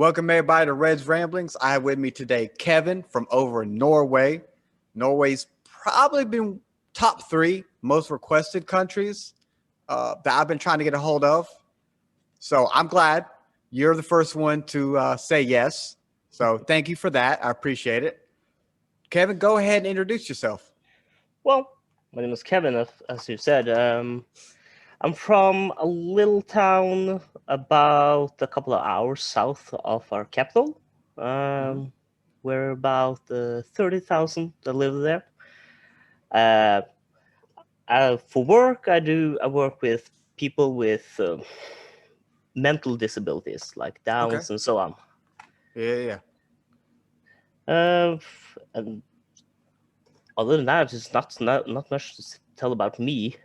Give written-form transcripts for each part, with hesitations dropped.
Welcome everybody to Red's Ramblings. I have with me today Kevin from over in Norway. Norway's probably been top 3 most requested countries that I've been trying to get a hold of. So I'm glad you're the first one to say yes. So thank you for that. I appreciate it. Kevin, go ahead and introduce yourself. Well, my name is Kevin, as you said. I'm from a little town about a couple of hours south of our capital. We're about 30,000 that live there. For work, I work with people with mental disabilities like Downs and so on. Yeah. And other than that, it's not much to tell about me.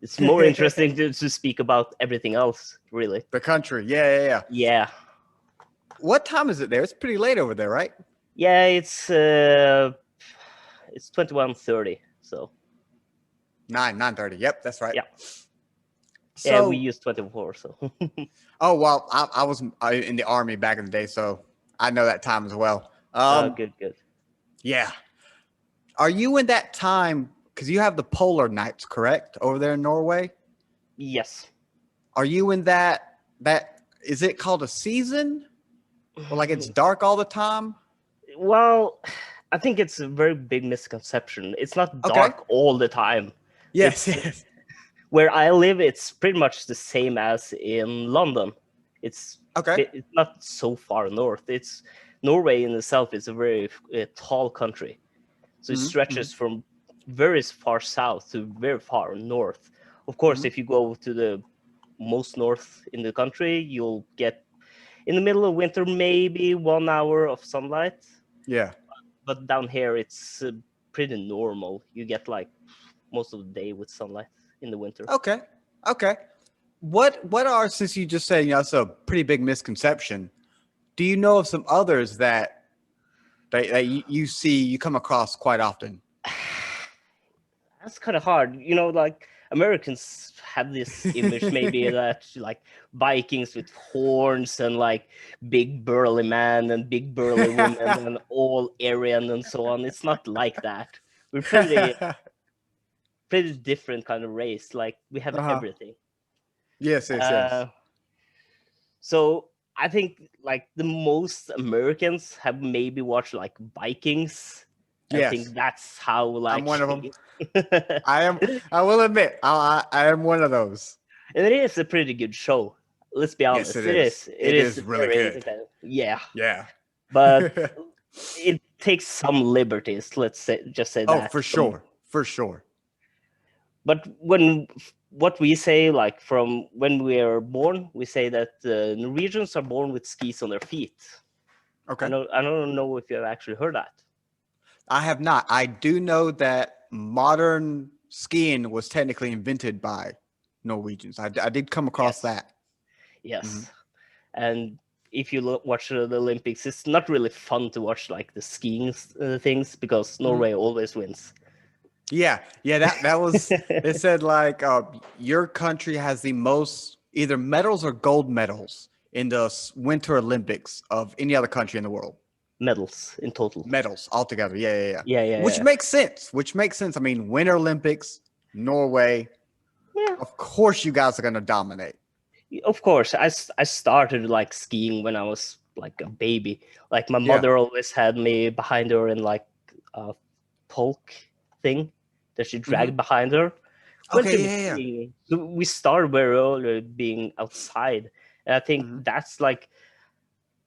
It's more interesting to speak about everything else, really. The country. Yeah. Yeah. What time is it there? It's pretty late over there, right? Yeah, it's 21:30, so 9:30. Yep, that's right. Yeah. So, yeah, we use 24, so. Oh, well, I was in the Army back in the day, so I know that time as well. Good. Yeah. Are you in that time, because you have the polar nights, correct, over there in Norway? Yes. Are you in that, is it called a season? Or like it's dark all the time? Well, I think it's a very big misconception. It's not dark all the time. Yes. Where I live, it's pretty much the same as in London. It's not so far north. It's Norway in itself is a very tall country. So it stretches from very far south to very far north. Of course, if you go to the most north in the country, you'll get in the middle of winter maybe 1 hour of sunlight. Yeah. But down here, it's pretty normal. You get like most of the day with sunlight in the winter. Okay. What are, since you just said, it's a pretty big misconception, do you know of some others that you come across quite often? That's kind of hard. Like Americans have this image maybe that like Vikings with horns and like big burly man and big burly woman and all Aryan and so on. It's not like that. We're pretty different kind of race. Like we have everything. Yes. So I think like the most Americans have maybe watched like Vikings. I think that's how like I'm one of them. I will admit, I am one of those. And it is a pretty good show. Let's be honest. Yes, it is really good. Yeah. But it takes some liberties. Let's say that. Oh, for sure. But what we say, like from when we are born, we say that Norwegians are born with skis on their feet. Okay. I don't know if you have actually heard that. I have not. I do know that modern skiing was technically invented by Norwegians. I did come across that. Yes. And if you watch the Olympics, it's not really fun to watch like the skiing things because Norway always wins. Yeah. That was. It said like your country has the most either medals or gold medals in the Winter Olympics of any other country in the world. Medals in total. Medals altogether. Yeah. Which makes sense. I mean, Winter Olympics, Norway. Yeah. Of course, you guys are going to dominate. Of course, I started like skiing when I was like a baby. Like my mother always had me behind her in like a polk thing that she dragged behind her. Okay. So we started very early being outside, and I think that's like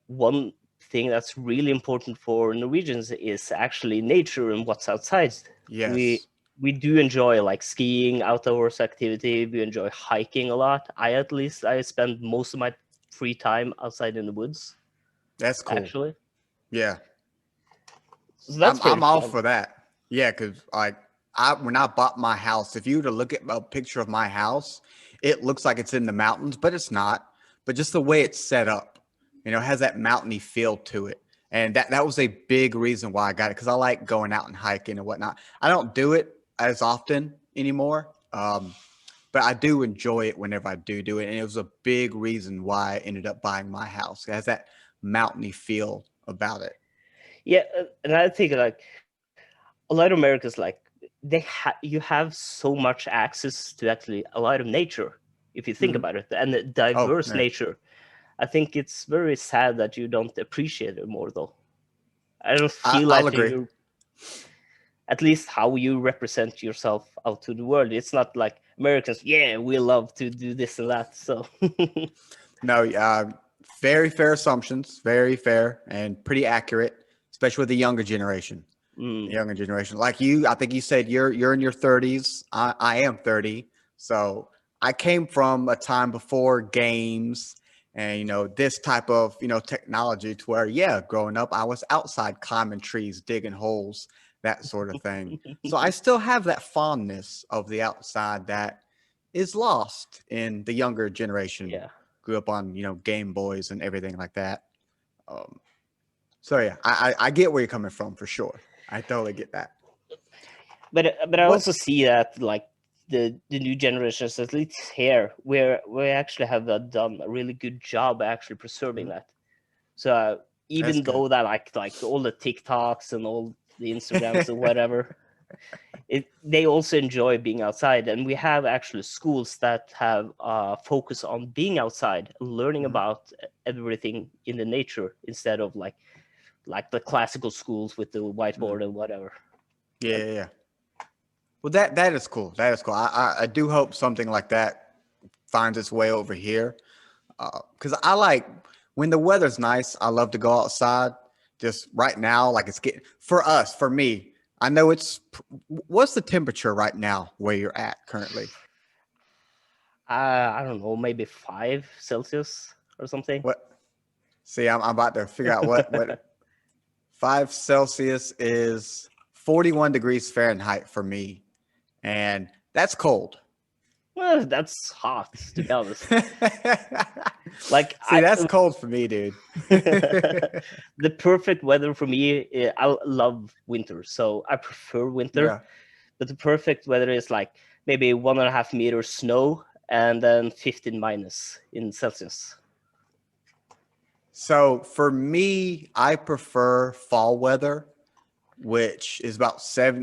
one thing that's really important for Norwegians is actually nature and what's outside. Yes. We do enjoy like skiing, outdoors activity. We enjoy hiking a lot. I spend most of my free time outside in the woods. That's cool. Actually. Yeah. So that's I'm all for that. Yeah, because like when I bought my house, if you were to look at a picture of my house, it looks like it's in the mountains, but it's not. But just the way it's set up, it has that mountainy feel to it. And that was a big reason why I got it, because I like going out and hiking and whatnot. I don't do it as often anymore, but I do enjoy it whenever I do it. And it was a big reason why I ended up buying my house. It has that mountainy feel about it. Yeah, and I think like a lot of Americans, like you have so much access to actually a lot of nature if you think Hmm. about it, and the Oh, diverse yeah. nature. I think it's very sad that you don't appreciate it more, though. I don't feel I'll like agree. you, at least how you represent yourself out to the world. It's not like Americans, yeah, we love to do this and that. So, No, very fair assumptions, very fair and pretty accurate, especially with the younger generation. The mm, younger generation, like you, I think you said you're in your 30s. I am 30, so I came from a time before games and this type of technology to where growing up I was outside climbing trees, digging holes, that sort of thing. So I still have that fondness of the outside that is lost in the younger generation. yeah. Grew up on Game Boys and everything like that. Um, so yeah, I get where you're coming from for sure. I totally get that. But I also What's see that like the new generations, at least here, where we actually have done a really good job actually preserving Mhm. that. So That's even good. though that like all the TikToks and all the Instagrams and whatever, they also enjoy being outside, and we have actually schools that have focus on being outside, learning Mhm. about everything in the nature instead of like the classical schools with the Mhm. whiteboard and whatever. Yeah, And yeah, yeah. Well, that is cool. That is cool. I do hope something like that finds its way over here. Because I like when the weather's nice. I love to go outside. Just right now, like it's getting for us, for me. I know what's the temperature right now where you're at currently? I don't know, maybe 5 Celsius or something. What? See, I'm about to figure out what 5 Celsius is 41 degrees Fahrenheit for me, and that's cold. Well, that's hot, to be honest. Like See, that's cold for me, dude. the perfect weather for me, I love winter, so I prefer winter. Yeah. But the perfect weather is like maybe 1.5 meters snow and then 15 minus in Celsius. So for me, I prefer fall weather, which is about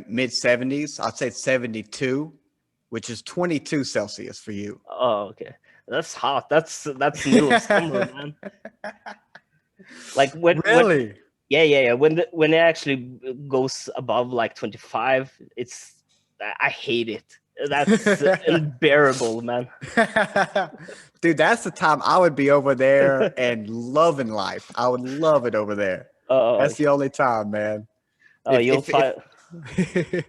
mid 70s. I'd say 72, which is 22 Celsius for you. Oh, okay, that's hot. That's middle of summer, man. Like when Really? yeah. When it actually goes above like 25, I hate it. That's unbearable, man. Dude, that's the time I would be over there and loving life. I would love it over there. uh, That's the only time, man. If you'll if find if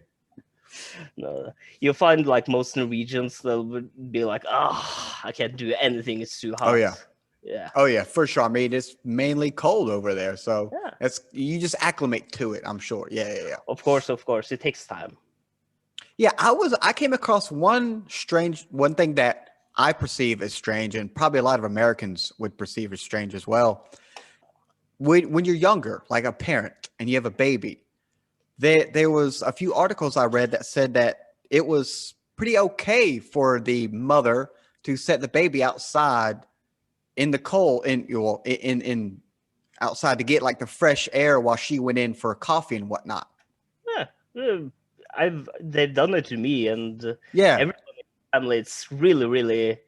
no, you'll find like most Norwegians, they'll be like, "Oh, I can't do anything. It's too Oh hot." yeah. Yeah, Oh yeah, for sure. I mean, it's mainly cold over there, so yeah. it's you just acclimate to it, I'm sure. Yeah, yeah, yeah. Of course, it takes time. Yeah, I came across one thing that I perceive as strange, and probably a lot of Americans would perceive as strange as well. When you're younger, like a parent, and you have a baby, there was a few articles I read that said that it was pretty okay for the mother to set the baby outside in the cold in outside to get like the fresh air while she went in for coffee and whatnot. Yeah, they've done it to me, and Yeah. everyone in the family. It's really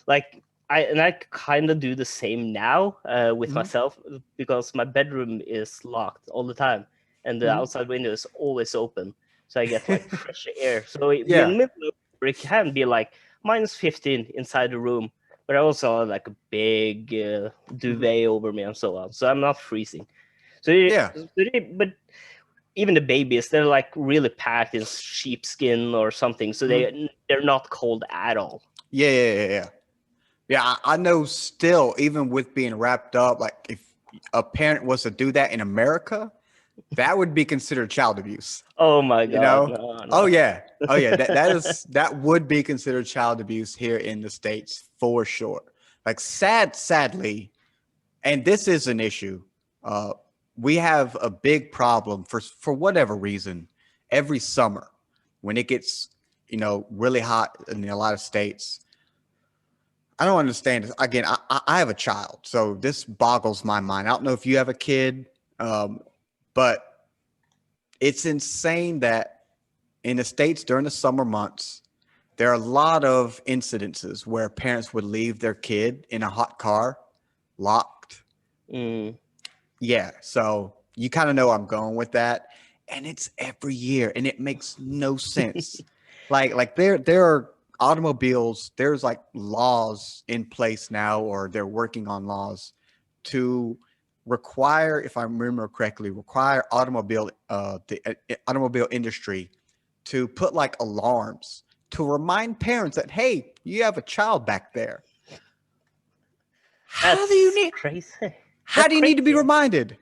like I kind of do the same now with Hmm. myself because my bedroom is locked all the time, and the Hmm. outside window is always open, so I get like fresh air. So in the Yeah. middle of it can be like -15 inside the room, but I also have like a big Hmm. duvet over me and so on, so I'm not freezing. So, Yeah. but even the babies, they're like really packed in sheepskin or something, so Hmm. they're not cold at all. Yeah. Yeah. Yeah. Yeah. Yeah. I know still, even with being wrapped up, like if a parent was to do that in America, that would be considered child abuse. Oh my You god, know? no, Oh no. yeah. Oh yeah. That would be considered child abuse here in the States for sure. Like sadly, and this is an issue. Uh, we have a big problem for whatever reason every summer when it gets really hot in a lot of states. I don't understand this. Again, I have a child, so this boggles my mind. I don't know if you have a kid, but it's insane that in the States during the summer months, there are a lot of incidences where parents would leave their kid in a hot car, locked. Yeah, so you kind of know I'm going with that, and it's every year, and it makes no sense. Like there are automobiles. There's like laws in place now, or they're working on laws to require, if I remember correctly, require the automobile industry to put like alarms to remind parents that, hey, you have a child back there. How That's do you need crazy. How do you need to be reminded?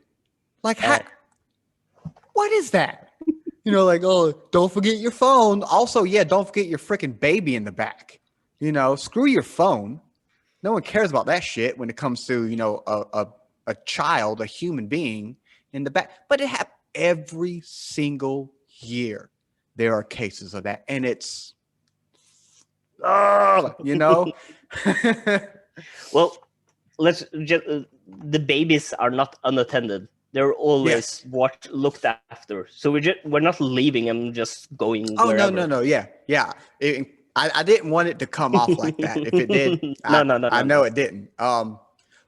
Like, what is that? Like, oh, don't forget your phone. Also, yeah, don't forget your freaking baby in the back. Screw your phone. No one cares about that shit when it comes to, a child, a human being in the back. But it happens every single year. There are cases of that. And it's, Well, let's just the babies are not unattended. They're always looked after. So we're not leaving them just going wherever. No. Yeah. I didn't want it to come off like that. If it did, no. I know it didn't. But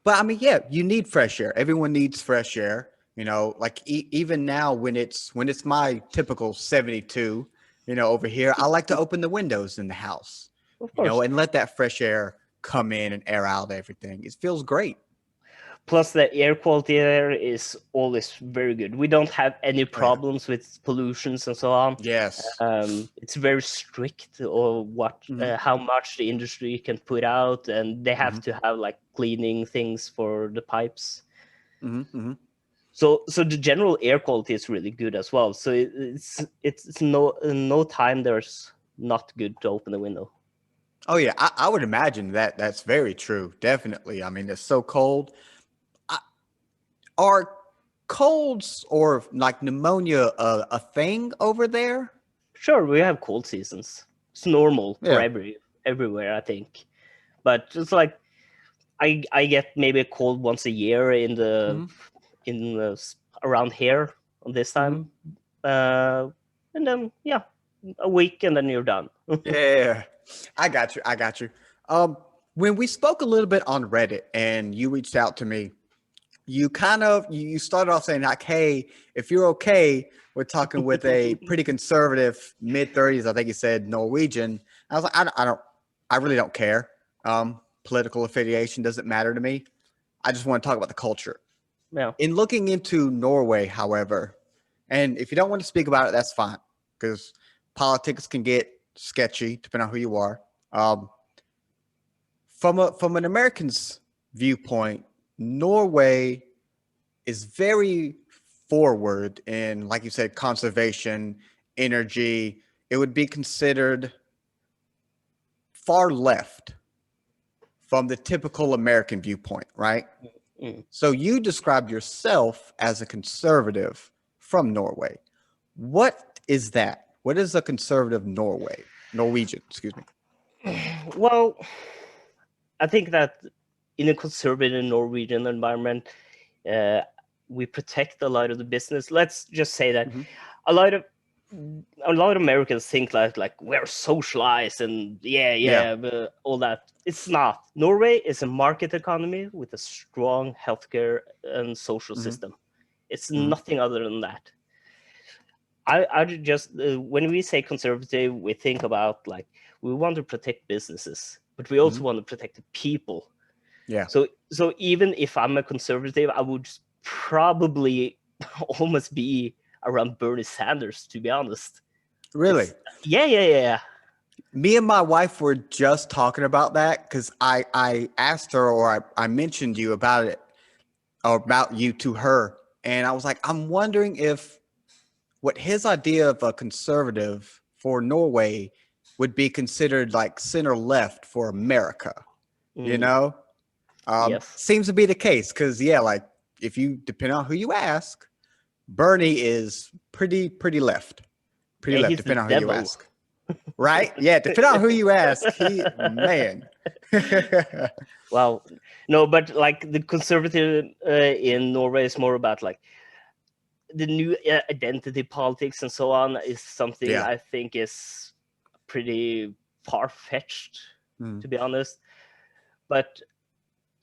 I mean, yeah, you need fresh air. Everyone needs fresh air. Like even now when it's my typical 72, over here, I like to open the windows in the house, Of course. And let that fresh air come in and air out everything. It feels great. Plus, the air quality there is always very good. We don't have any problems with pollutions and so on. Yes. It's very strict on how much the industry can put out, and they have to have like cleaning things for the pipes. So the general air quality is really good as well. So it's no time there's not good to open the window. Oh yeah, I would imagine that's very true. Definitely. I mean, it's so cold. Are colds or like pneumonia a thing over there? Sure, we have cold seasons. It's normal for everywhere, I think. But just like I get maybe a cold once a year in the around here on this time, and then a week and then you're done. Yeah, I got you. When we spoke a little bit on Reddit and you reached out to me, you started off saying like, hey, if you're okay, we're talking with a pretty conservative mid-30s, I think you said Norwegian. I was like, I really don't care. Political affiliation doesn't matter to me. I just want to talk about the culture. Yeah. In looking into Norway, however, and if you don't want to speak about it, that's fine, because politics can get sketchy depending on who you are. From an American's viewpoint, Norway is very forward in, like you said, conservation, energy. It would be considered far left from the typical American viewpoint, right? So you describe yourself as a conservative from Norway. What is that? What is a conservative Norwegian, excuse me? Well, I think that in a conservative Norwegian environment, we protect a lot of the business. Let's just say that a lot of Americans think like we're socialized and all that. It's not. Norway is a market economy with a strong healthcare and social system. It's nothing other than that. I just when we say conservative, we think about like we want to protect businesses, but we also want to protect the people. Yeah. So even if I'm a conservative, I would probably almost be around Bernie Sanders, to be honest. Really? Yeah. Me and my wife were just talking about that because I asked her, or I mentioned you about it, or about you to her, and I was like, I'm wondering if what his idea of a conservative for Norway would be considered like center left for America. Yes. Seems to be the case because like if you depend on who you ask, Bernie is pretty left, depending on who you ask. Right? Yeah, depending on who you ask, man. Well, no, but like the conservative in Norway is more about like the new identity politics and so on is something Yeah. I think is pretty far-fetched, Mm. to be honest. But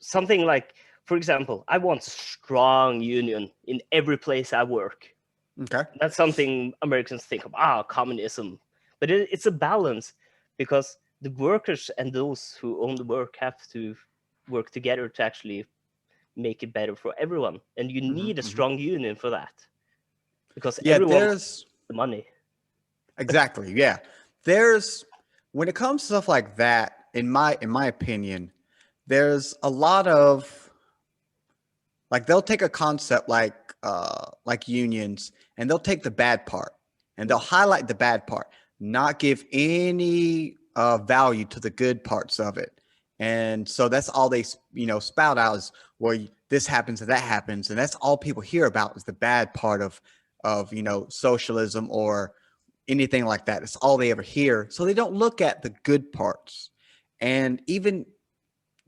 something like, for example, I want a strong union in every place I work. Okay. That's something Americans think of, communism. But it's a balance, because the workers and those who own the work have to work together to actually make it better for everyone. And you need a strong union for that, because Yeah, everyone there's wants the money. exactly. Yeah. There's when it comes to stuff like that, in my opinion, there's a lot of like they'll take a concept like unions and they'll take the bad part and they'll highlight the bad part, not give any value to the good parts of it. And so that's all they spout out is well this happens and that happens, and that's all people hear about is the bad part of socialism or anything like that. It's all they ever hear. So they don't look at the good parts. And even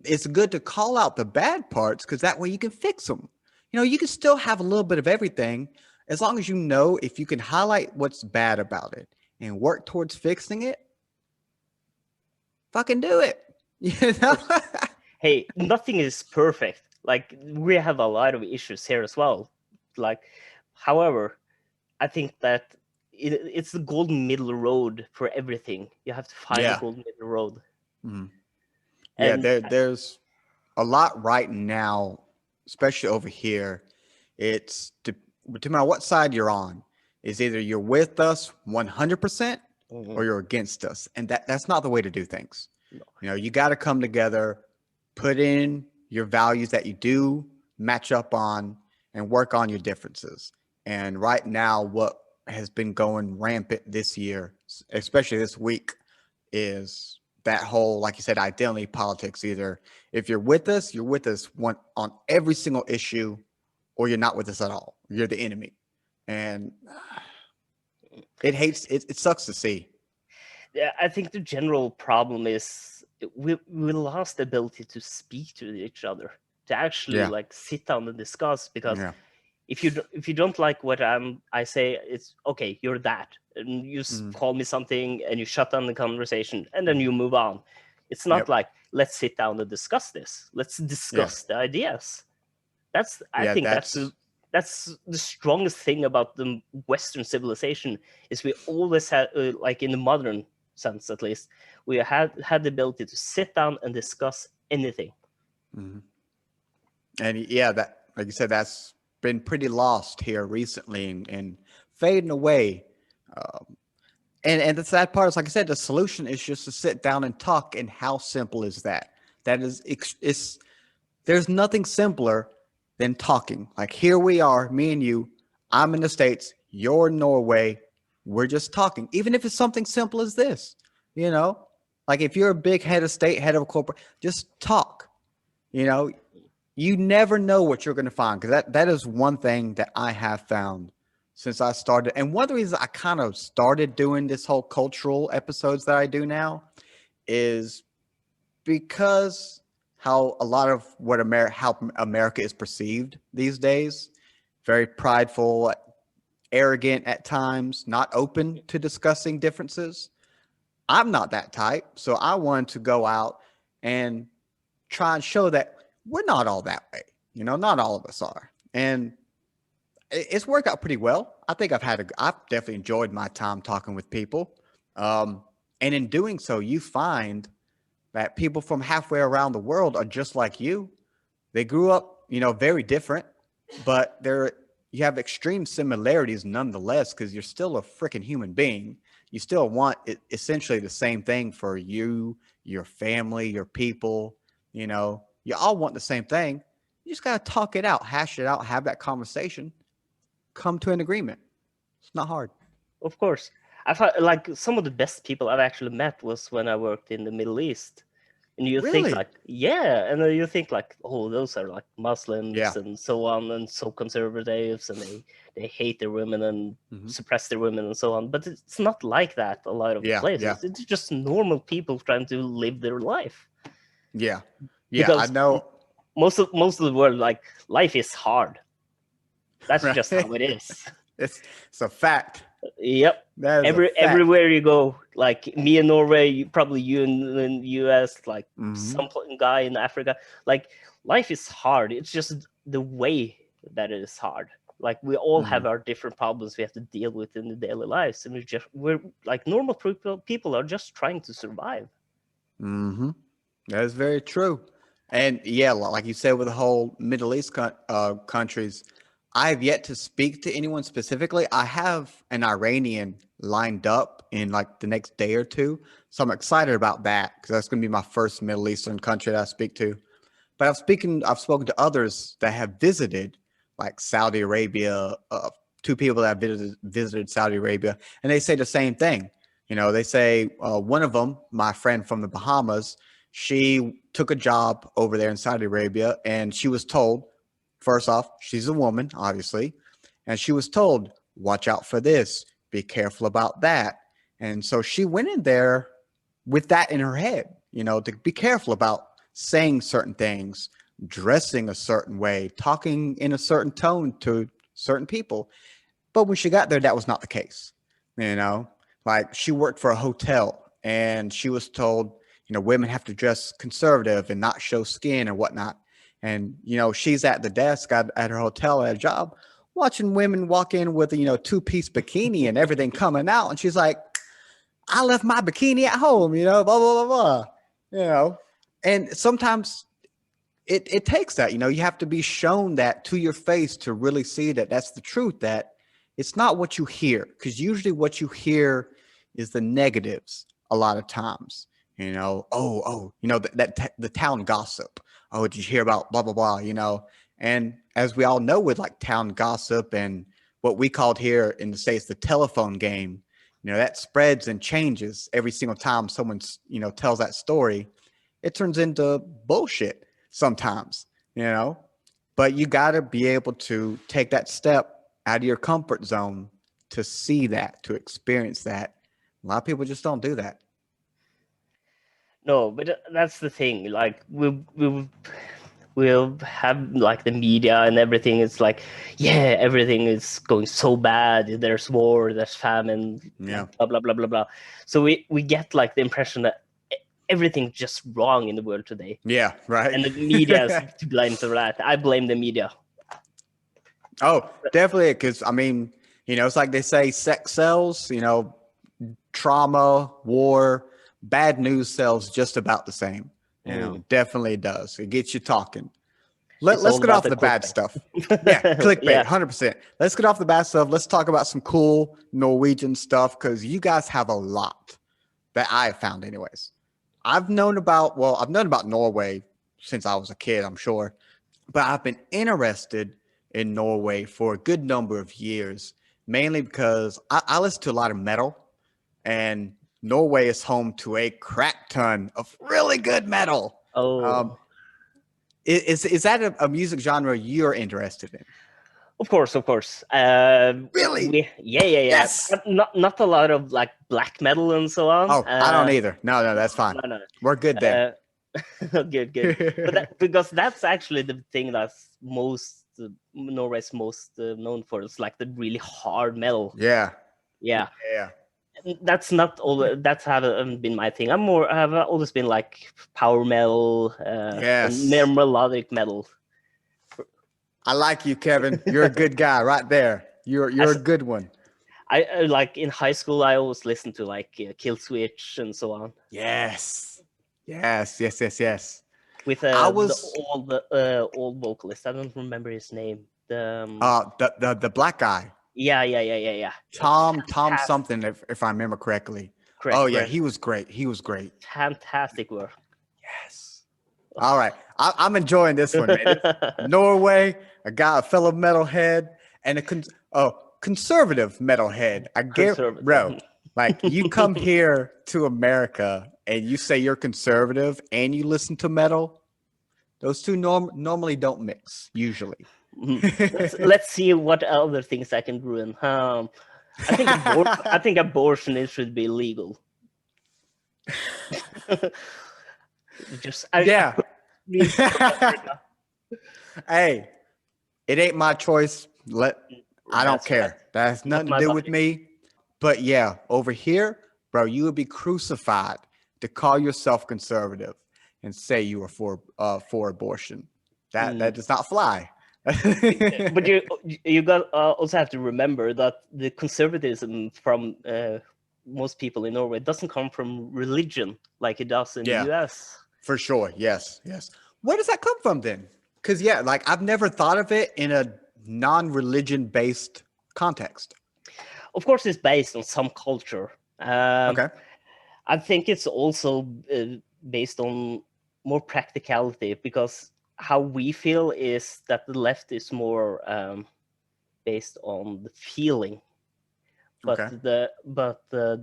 it's good to call out the bad parts because that way you can fix them. You can still have a little bit of everything as long as you know if you can highlight what's bad about it and work towards fixing it, fucking do it. You know? Hey, nothing is perfect. Like, we have a lot of issues here as well. Like, however, I think that it's the golden middle road for everything. You have to find the Yeah. golden middle road. Mhm. Yeah, And there's a lot right now, especially over here. It's depending on what side you're on. Is either you're with us 100% or you're against us, and that's not the way to do things. no. You got to come together, put in your values that you do match up on, and work on your differences. And right now, what has been going rampant this year, especially this week, is that whole, like you said, identity politics. Either if you're with us one on every single issue, or you're not with us at all. You're the enemy, and it sucks to see. Yeah, I think the general problem is we lost the ability to speak to each other, to actually Yeah, like sit down and discuss. Because yeah, if you don't like what I say, it's okay. You're that, and you mm, call me something, and you shut down the conversation, and then you move on. It's not yep, like let's sit down and discuss this. Let's yeah, discuss the ideas. I yeah. think that's the strongest thing about the Western civilization is we always had like in the modern sense at least we had the ability to sit down and discuss anything. mhm. And yeah, that like you said, that's been pretty lost here recently and fading away. Um, and the sad part is, like I said, the solution is just to sit down and talk. And how simple is that? That is, it's there's nothing simpler than talking. Like here we are, me and you. I'm in the States, you're in Norway. We're just talking. Even if it's something simple as this, you know, like if you're a big head of state, head of a corporate, just talk. You know, you never know what you're going to find, because that is one thing that I have found since I started. And one of the reasons I kind of started doing this whole cultural episodes that I do now is because how a lot of how America is perceived these days, very prideful, arrogant at times, not open to discussing differences. I'm not that type, so I wanted to go out and try and show that we're not all that way. Not all of us are, and it's worked out pretty well. I think I've definitely enjoyed my time talking with people, and in doing so, you find that people from halfway around the world are just like you. They grew up, very different, but you have extreme similarities nonetheless, because you're still a freaking human being. You still want essentially the same thing for you, your family, your people. You all want the same thing. You just got to talk it out, hash it out, have that conversation, come to an agreement. It's not hard. Of course, I thought like some of the best people I've actually met was when I worked in the Middle East. And you think Really? like, yeah, and then you think like, oh, those are like Yeah. Muslims and so on, and so conservatives, and they hate their women and Hmm. suppress their women and so on. But it's not like that a lot of Yeah. Yeah. places. It's just normal people trying to live their life. Yeah. Yeah. I Because know. most of the world, like, life is hard. That's just Right. how it is. It's a fact. Yep. That is a fact. Everywhere you go, like me in Norway, probably you in US, like Hmm. some guy in Africa, like life is hard. It's just the way that it is hard. Like we all Hmm. have our different problems we have to deal with in the daily lives, and we're like normal people are just trying to survive. Hmm. That is very true. And yeah, like you said, with the whole Middle East countries, I have yet to speak to anyone specifically. I have an Iranian lined up in like the next day or two. So I'm excited about that because that's going to be my first Middle Eastern country that I speak to. But I've spoken to others that have visited like Saudi Arabia, two people that have visited Saudi Arabia, and they say the same thing. They say one of them, my friend from the Bahamas, she took a job over there in Saudi Arabia, and she was told, first off, she's a woman, obviously, and she was told, watch out for this, be careful about that. And so she went in there with that in her head, to be careful about saying certain things, dressing a certain way, talking in a certain tone to certain people. But when she got there, that was not the case. You know, like she worked for a hotel and she was told, women have to dress conservative and not show skin and whatnot. And, she's at the desk at her hotel at a job watching women walk in with a, two-piece bikini and everything coming out. And she's like, I left my bikini at home, blah, blah, blah, blah, And sometimes it takes that, you have to be shown that to your face to really see that that's the truth, that it's not what you hear. Because usually what you hear is the negatives a lot of times, the town gossip. Oh, did you hear about blah, blah, blah, And as we all know with like town gossip and what we called here in the States, the telephone game, that spreads and changes every single time someone, tells that story. It turns into bullshit sometimes, but you got to be able to take that step out of your comfort zone to see that, to experience that. A lot of people just don't do that. No, but that's the thing. Like we'll have like the media and everything. It's like, yeah, everything is going so bad. There's war, there's famine, Yeah. blah blah blah blah blah. So we get like the impression that everything's just wrong in the world today. Yeah, right. And the media is to blame for that. I blame the media. Oh, definitely. Because it's like they say, sex sells. Trauma, war, bad news sells just about the same. Definitely does. It gets you talking. Let's get off the bad stuff. Yeah, clickbait, Yeah. 100%. Let's get off the bad stuff. Let's talk about some cool Norwegian stuff because you guys have a lot that I have found, anyways. I've known about Norway since I was a kid, I'm sure, but I've been interested in Norway for a good number of years, mainly because I listen to a lot of metal, and Norway is home to a crap ton of really good metal. Oh. Is that a music genre you're interested in? Of course. Really? Yeah. Yes. Not a lot of like black metal and so on. Oh, I don't either. No, that's fine. No. We're good there. Good. But because that's actually the thing that's Norway's most known for. It's like the really hard metal. Yeah. Yeah. Yeah. That's not all. That's haven't been my thing. I've always been like power metal, and Yes. melodic metal. I like you, Kevin. You're a good guy right there. You're a good one. I like in high school. I always listened to like Kill Switch and so on. Yes. With I was the old vocalist. I don't remember his name. the black guy. Yeah. Tom something, if I remember correctly. Correct. Oh yeah, he was great. Fantastic work. Yes. All right, I'm enjoying this one, man. Norway, a fellow metalhead, and a conservative metalhead. Bro, Like you come here to America and you say you're conservative and you listen to metal. Those two normally don't mix, usually. Let's see what other things I can ruin. I think abortion should be legal. Yeah. Hey, it ain't my choice. I don't care. That has nothing to do with me. But yeah, over here, bro, you would be crucified to call yourself conservative and say you are for abortion. That does not fly. But you got also have to remember that the conservatism from most people in Norway doesn't come from religion like it does in the US. For sure. Yes. Where does that come from then? Because like I've never thought of it in a non-religion based context. Of course, it's based on some culture. Okay. I think it's also based on more practicality, because how we feel is that the left is more based on the feeling, but the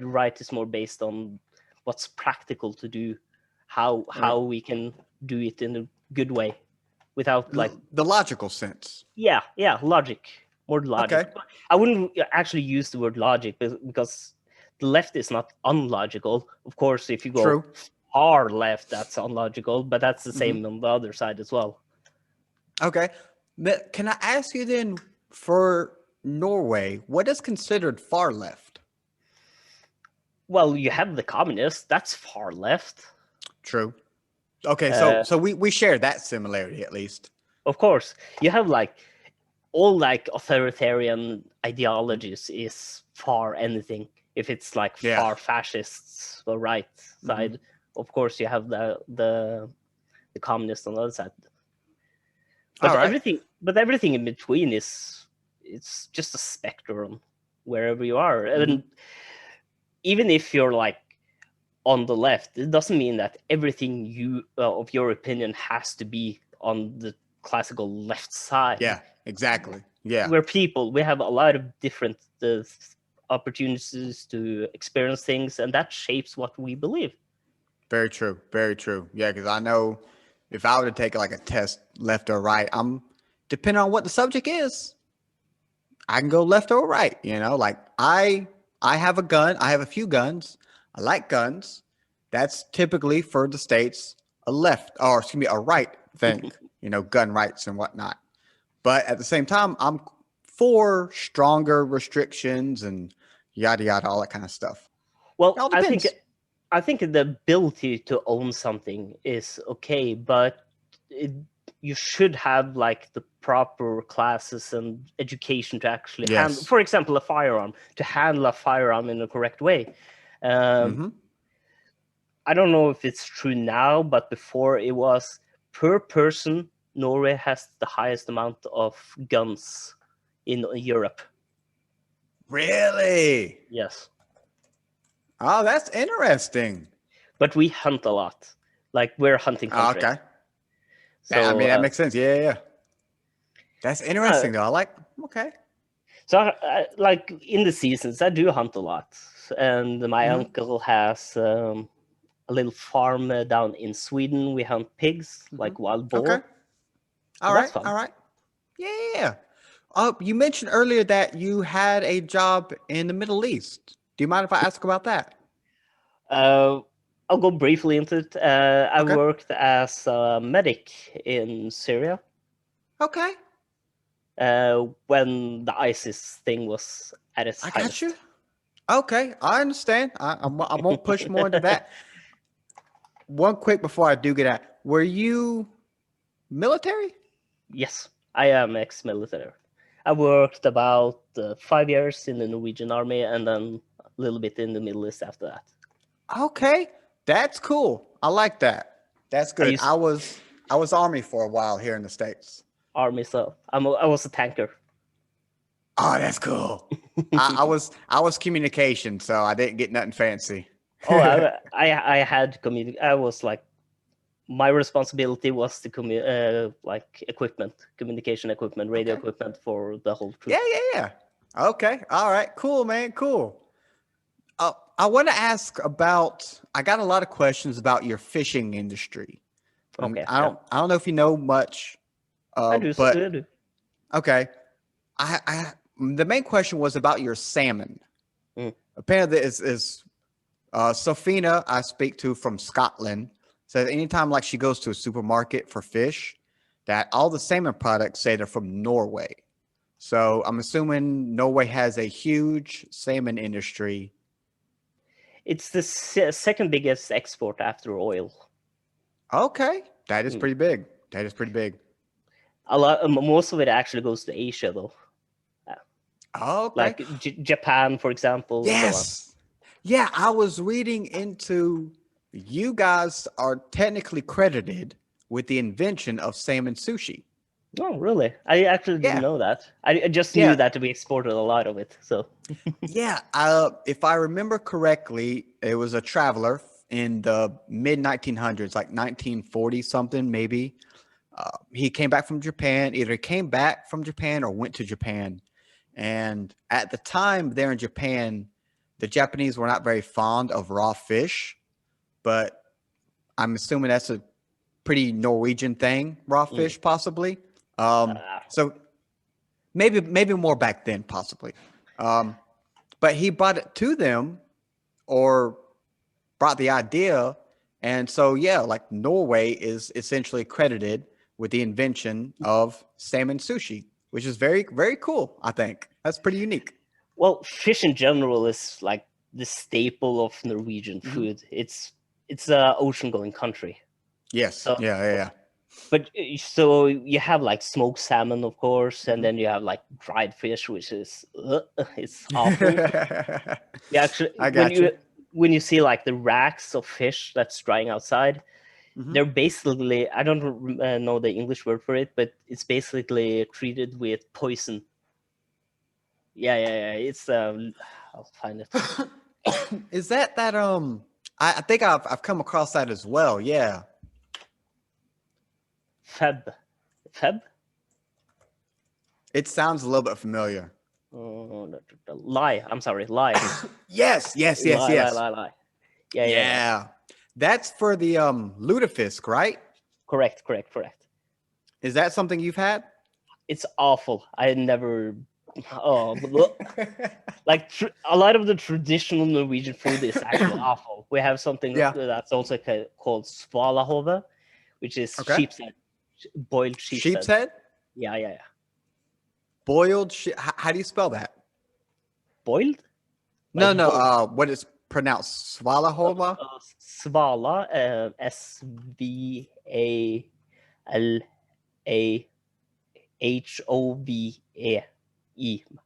right is more based on what's practical to do, how we can do it in a good way without like the logical sense. Yeah, logic. More logic. Okay. I wouldn't actually use the word logic because the left is not unlogical. Of course, if you go far left, that's unlogical, but that's the same on the other side as well. Okay. Can I ask you then, for Norway, what is considered far left? Well, you have the communists. That's far left. True. Okay, so we share that similarity at least. Of course. You have like all like authoritarian ideologies is far anything. If it's like far fascists, the right side, of course you have the communists on the other side. But everything in between it's just a spectrum wherever you are. And even if you're like on the left, it doesn't mean that everything you of your opinion has to be on the classical left side. Yeah, exactly. Yeah, we're people. We have a lot of different opportunities to experience things, and that shapes what we believe. Very true. Very true. Yeah, because I know if I were to take like a test, left or right, depending on what the subject is, I can go left or right. You know, like I have a gun. I have a few guns. I like guns. That's typically for the States a right thing. You know, gun rights and whatnot. But at the same time, I'm for stronger restrictions and yada yada, all that kind of stuff. Well, I think the ability to own something is okay, but you should have like the proper classes and education to actually handle, for example, a firearm, to handle a firearm in the correct way. I don't know if it's true now, but before it was per person. Norway has the highest amount of guns in Europe. Really? Yes. Oh, that's interesting. But we hunt a lot. Like, we're a hunting country. Okay. So, I mean, that makes sense. Yeah. That's interesting, though. I like, okay. So, like, in the seasons, I do hunt a lot. And my uncle has a little farm down in Sweden. We hunt pigs, like wild boar. Okay. All right. Yeah. You mentioned earlier that you had a job in the Middle East. Do you mind if I ask about that? I'll go briefly into it. I worked as a medic in Syria. Okay. When the ISIS thing was at its highest. I got you. Okay, I understand. I won't push more into that. One quick before I do get at, were you military? Yes, I am ex-military. I worked about 5 years in the Norwegian army and then a little bit in the Middle East after that. Okay, that's cool. I like that. That's good. I was Army for a while here in the States. Army, so I was a tanker. Oh, that's cool. I was communication, so I didn't get nothing fancy. I had I was like, my responsibility was to like communication equipment, radio equipment for the whole troop. Yeah. Okay. All right. Cool, man. Cool. I want to ask about. I got a lot of questions about your fishing industry. Okay. I don't know if you know much, I do. but I do. okay. I the main question was about your salmon. Mm. Apparently, is Sophina I speak to from Scotland says anytime like she goes to a supermarket for fish, that all the salmon products say they're from Norway. So I'm assuming Norway has a huge salmon industry. It's the second biggest export after oil. Okay, that is pretty big. That is pretty big. A lot. Most of it actually goes to Asia, though. Okay. Like Japan, for example, and so on. Yes. Yeah, I was reading into you guys are technically credited with the invention of salmon sushi. Oh, really? I actually didn't Yeah. know that. I just knew Yeah. that we exported a lot of it. So Yeah. If I remember correctly, it was a traveler in the mid 1900s, like 1940 something, maybe. He came back from Japan, either came back from Japan or went to Japan. And at the time there in Japan, the Japanese were not very fond of raw fish, but I'm assuming that's a pretty Norwegian thing, raw fish, possibly. So maybe more back then, possibly. But he brought it to them or brought the idea. And so, yeah, like Norway is essentially credited with the invention of salmon sushi, which is very, very cool. I think that's pretty unique. well, fish in general is like the staple of Norwegian food. It's a ocean-going country. Yes. So, Yeah. but so you have like smoked salmon, of course, and then you have like dried fish, which is it's awful. You actually I got you. when you see like the racks of fish that's drying outside, they're basically, I don't know the English word for it, but it's basically treated with poison. Yeah. It's I'll find it. Is that I think I've come across that as well. Yeah. Feb. It sounds a little bit familiar. Lie. I'm sorry. Lie. Yes. Lie. Yeah. That's for the lutefisk, right? Correct. Is that something you've had? It's awful. I never. Oh, like a lot of the traditional Norwegian food is actually awful. We have something that's also called Smalahove, which is sheep's head, boiled sheep's head. Yeah. Boiled. How do you spell that? Boiled? Like no. What is pronounced? Smalahove. Svala. SVALAHOVE.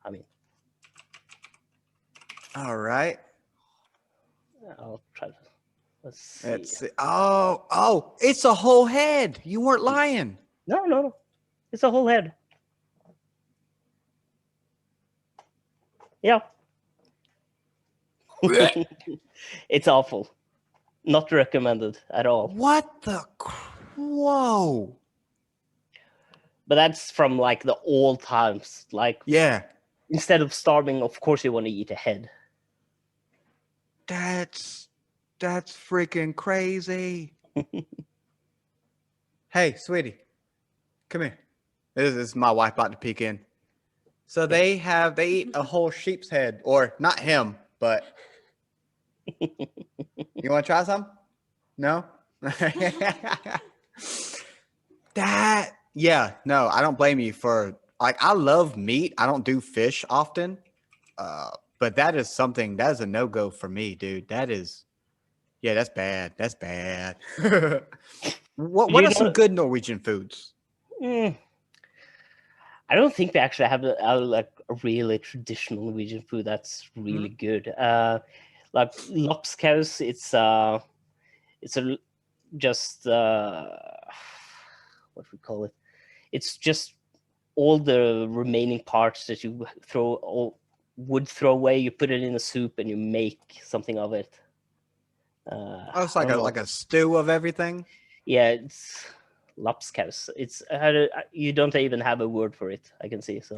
I mean. All right. I'll try to. Let's see. Let's see. Oh! It's a whole head. You weren't lying. No. It's a whole head. Yeah. It's awful. Not recommended at all. What the? Whoa. But that's from like the old times. Like, yeah. Instead of starving, of course you want to eat a head. That's freaking crazy. Hey, sweetie, come here. This is my wife about to peek in. So they eat a whole sheep's head, or not him, but you want to try some? No. No, I don't blame you for like I love meat. I don't do fish often, but that is a no-go for me, dude. That's bad. That's bad. What are some good Norwegian foods? I don't think we actually have a really traditional Norwegian food that's really good. Like lapskaus, it's just what we call it. It's just all the remaining parts that you would throw away. You put it in a soup and you make something of it. It's like a stew of everything. Yeah, it's lapskaus. It's you don't even have a word for it. I can see so.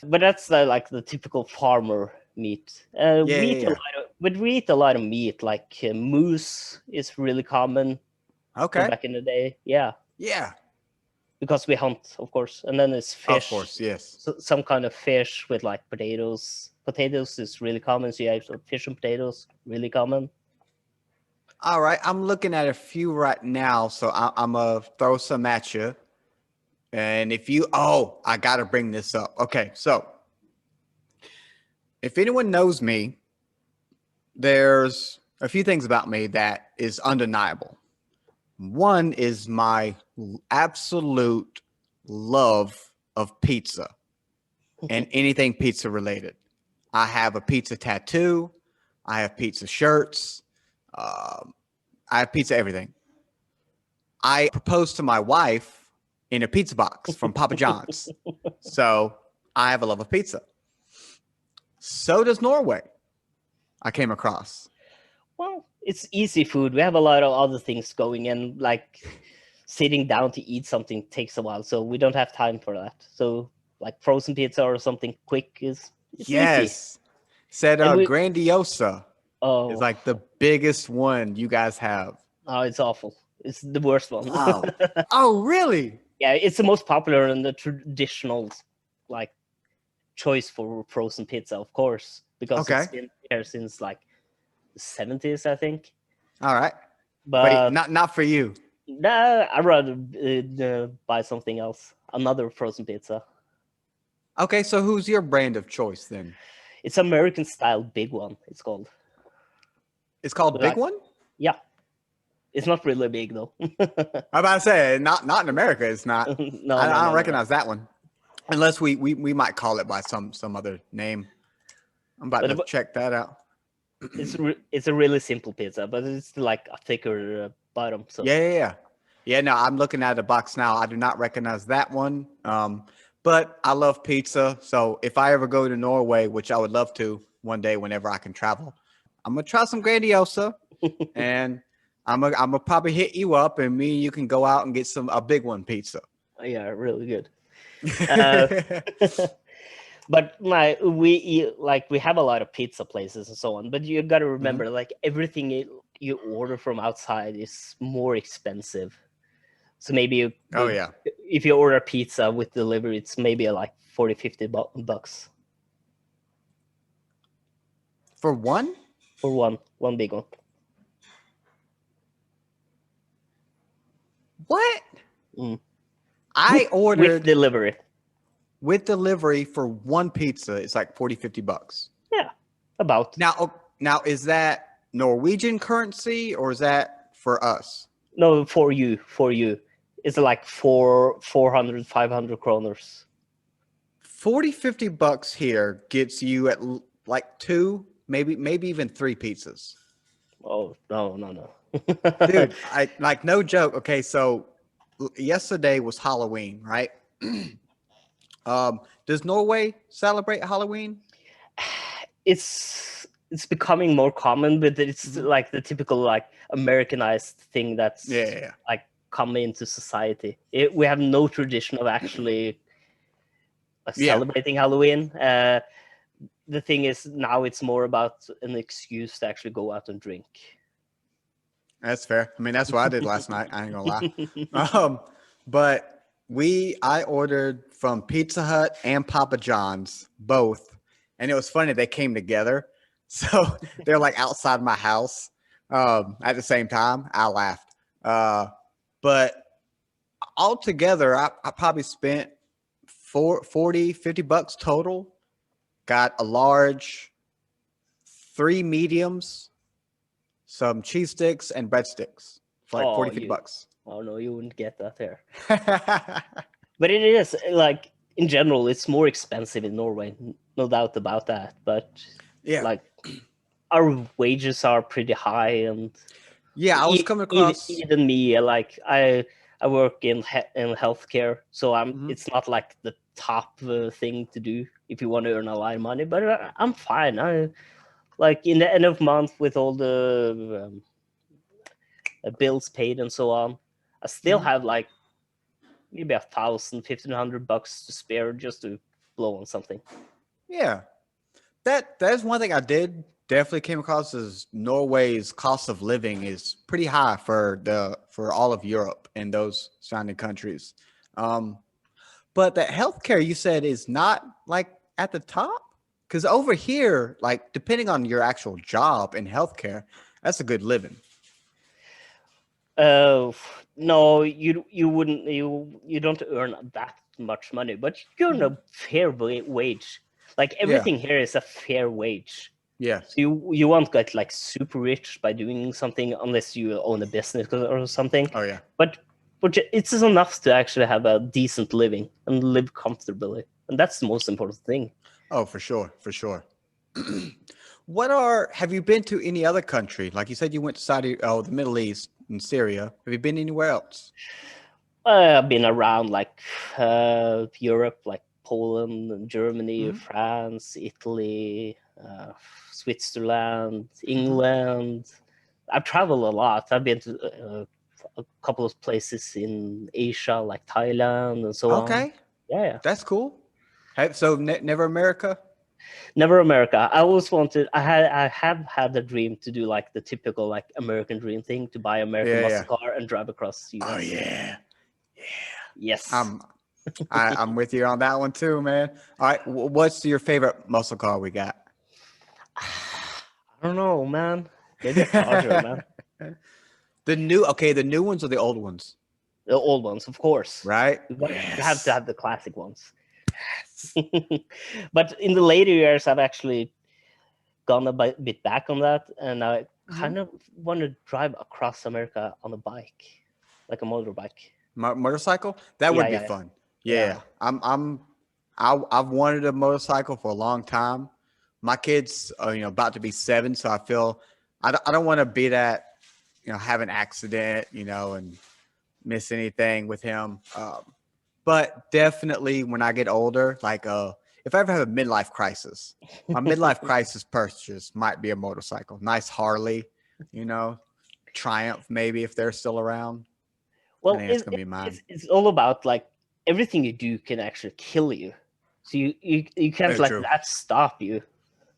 But that's like the typical farmer meat. Yeah, We yeah, eat a yeah. lot of, but we eat a lot of meat. Like moose is really common from Okay. back in the day. Yeah, Yeah. because we hunt, of course. And then it's Of fish, course, yes. some kind of fish with like potatoes. Potatoes is really common. So you have fish and potatoes, really common. All right, I'm looking at a few right now, so I'm gonna throw some at you. And if you, oh, I gotta bring this up. Okay, so if anyone knows me, there's a few things about me that is undeniable. One is my absolute love of pizza and anything pizza related. I have a pizza tattoo. I have pizza shirts. Um, I have pizza everything. I proposed to my wife in a pizza box from Papa John's. So I have a love of pizza. So does Norway. I came across. Well, it's easy food. We have a lot of other things going, and like sitting down to eat something takes a while, so we don't have time for that. So like frozen pizza or something quick it's easy. Yes. Said And we Grandiosa is oh like the biggest one you guys have. oh it's awful. It's the worst one. Wow. Oh, really? Yeah, it's the most popular and the traditional like choice for frozen pizza, of course, because it's Okay. been there since like the 70s, I think. All right. But But not for you. nah, I'd rather buy something else, another frozen pizza. Okay, so who's your brand of choice then? It's American style big one. It's called. It's called Big Like, One? yeah, it's not really big though. I'm about to say not in America. It's not. No, I no, don't no, no. recognize that one, unless we might call it by some other name. I'm about to But check that out. it's a really simple pizza, but it's like a thicker bottom. So Yeah, yeah, yeah. Yeah, no, I'm looking at a box now. I do not recognize that one. But I love pizza. So if I ever go to Norway, which I would love to one day whenever I can travel, I'm gonna try some Grandiosa, and I'm gonna probably hit you up, and me and you can go out and get a big one pizza. yeah, really good. Uh, but we eat, like we have a lot of pizza places and so on. But you got to remember, Mhm. like everything you order from outside is more expensive. So maybe Oh yeah. if you order pizza with delivery, it's maybe like 40, 50 bucks For one? for one big one. What? Mm. I With ordered delivery. with delivery for one pizza. It's like 40, 50 bucks. Yeah, about. Now is that Norwegian currency or is that for us? No, for you. It's like 400, 500 kroners. 40, 50 bucks here gets you at like two, maybe even three pizzas. Oh, no. Dude, I like no joke. Okay, so yesterday was Halloween, right? Does Norway celebrate Halloween? It's becoming more common, but it's Mhm. like the typical like Americanized thing Yeah, that's yeah, yeah. like come into society. We have no tradition of actually Yeah, celebrating Halloween. The thing is now it's more about an excuse to actually go out and drink. that's fair. I mean, that's what I did last night. I ain't gonna lie. Um, but I ordered from Pizza Hut and Papa John's both, and it was funny they came together. So they're like outside my house at the same time. I laughed. But altogether, I probably spent 40, 50 bucks total. Got a large, three mediums, some cheese sticks, and breadsticks for like Oh, 40, 50 bucks. oh no, you wouldn't get that here. But it is like in general, it's more expensive in Norway, no doubt about that. But Yeah. like our wages are pretty high, and Yeah, I was coming across. even me, like I work in healthcare, so Mhm. it's not like the top thing to do if you want to earn a lot of money. But I'm fine. I like in the end of month with all the bills paid and so on. I still Mhm. have like maybe 1,000, 1,500 bucks to spare just to blow on something. Yeah. that's one thing I did definitely came across is Norway's cost of living is pretty high for all of Europe and those surrounding countries. Um, but the healthcare you said is not like at the top because over here, like depending on your actual job in healthcare, that's a good living. No, you wouldn't. You don't earn that much money, but you earn a fair wage. Like Yeah, everything here is a fair wage. yeah, So you won't get like super rich by doing something unless you own a business or something. oh yeah, But it's enough to actually have a decent living and live comfortably, and that's the most important thing. oh for sure, for sure. Have you been to any other country? Like you said, you went to the Middle East and Syria. Have you been anywhere else? I've been around like Europe, like Poland, and Germany, Hmm. France, Italy, Switzerland, Hmm. England. I've traveled a lot. I've been to a couple of places in Asia, like Thailand and so on. Okay, Yeah. that's cool. So never America? Never America. I always wanted. I have had the dream to do like the typical like American dream thing, to buy American Yeah, muscle yeah. car and drive across the Oh US. yeah, Yes. I'm I'm with you on that one too, man. All right, what's your favorite muscle car we got? I don't know, man. Maybe a Charger, man. The new ones or the old ones, The old ones, of course. right? You have to Yes. have the classic ones. But in the later years, I've actually gone a bit back on that, and I Hmm. kind of want to drive across America on a bike, like a motorbike. Motorcycle? That Yeah, would be yeah, fun. yeah. Yeah, I've wanted a motorcycle for a long time. My kid's about to be 7, so I feel I don't want to be that have an accident and miss anything with him. But definitely when I get older, like if I ever have a midlife crisis, my midlife crisis purchase might be a motorcycle. Nice Harley, you know, Triumph maybe if they're still around. I Well, think that's gonna be mine. it's all about like everything you do can actually kill you, so you can't Very let true. that stop you.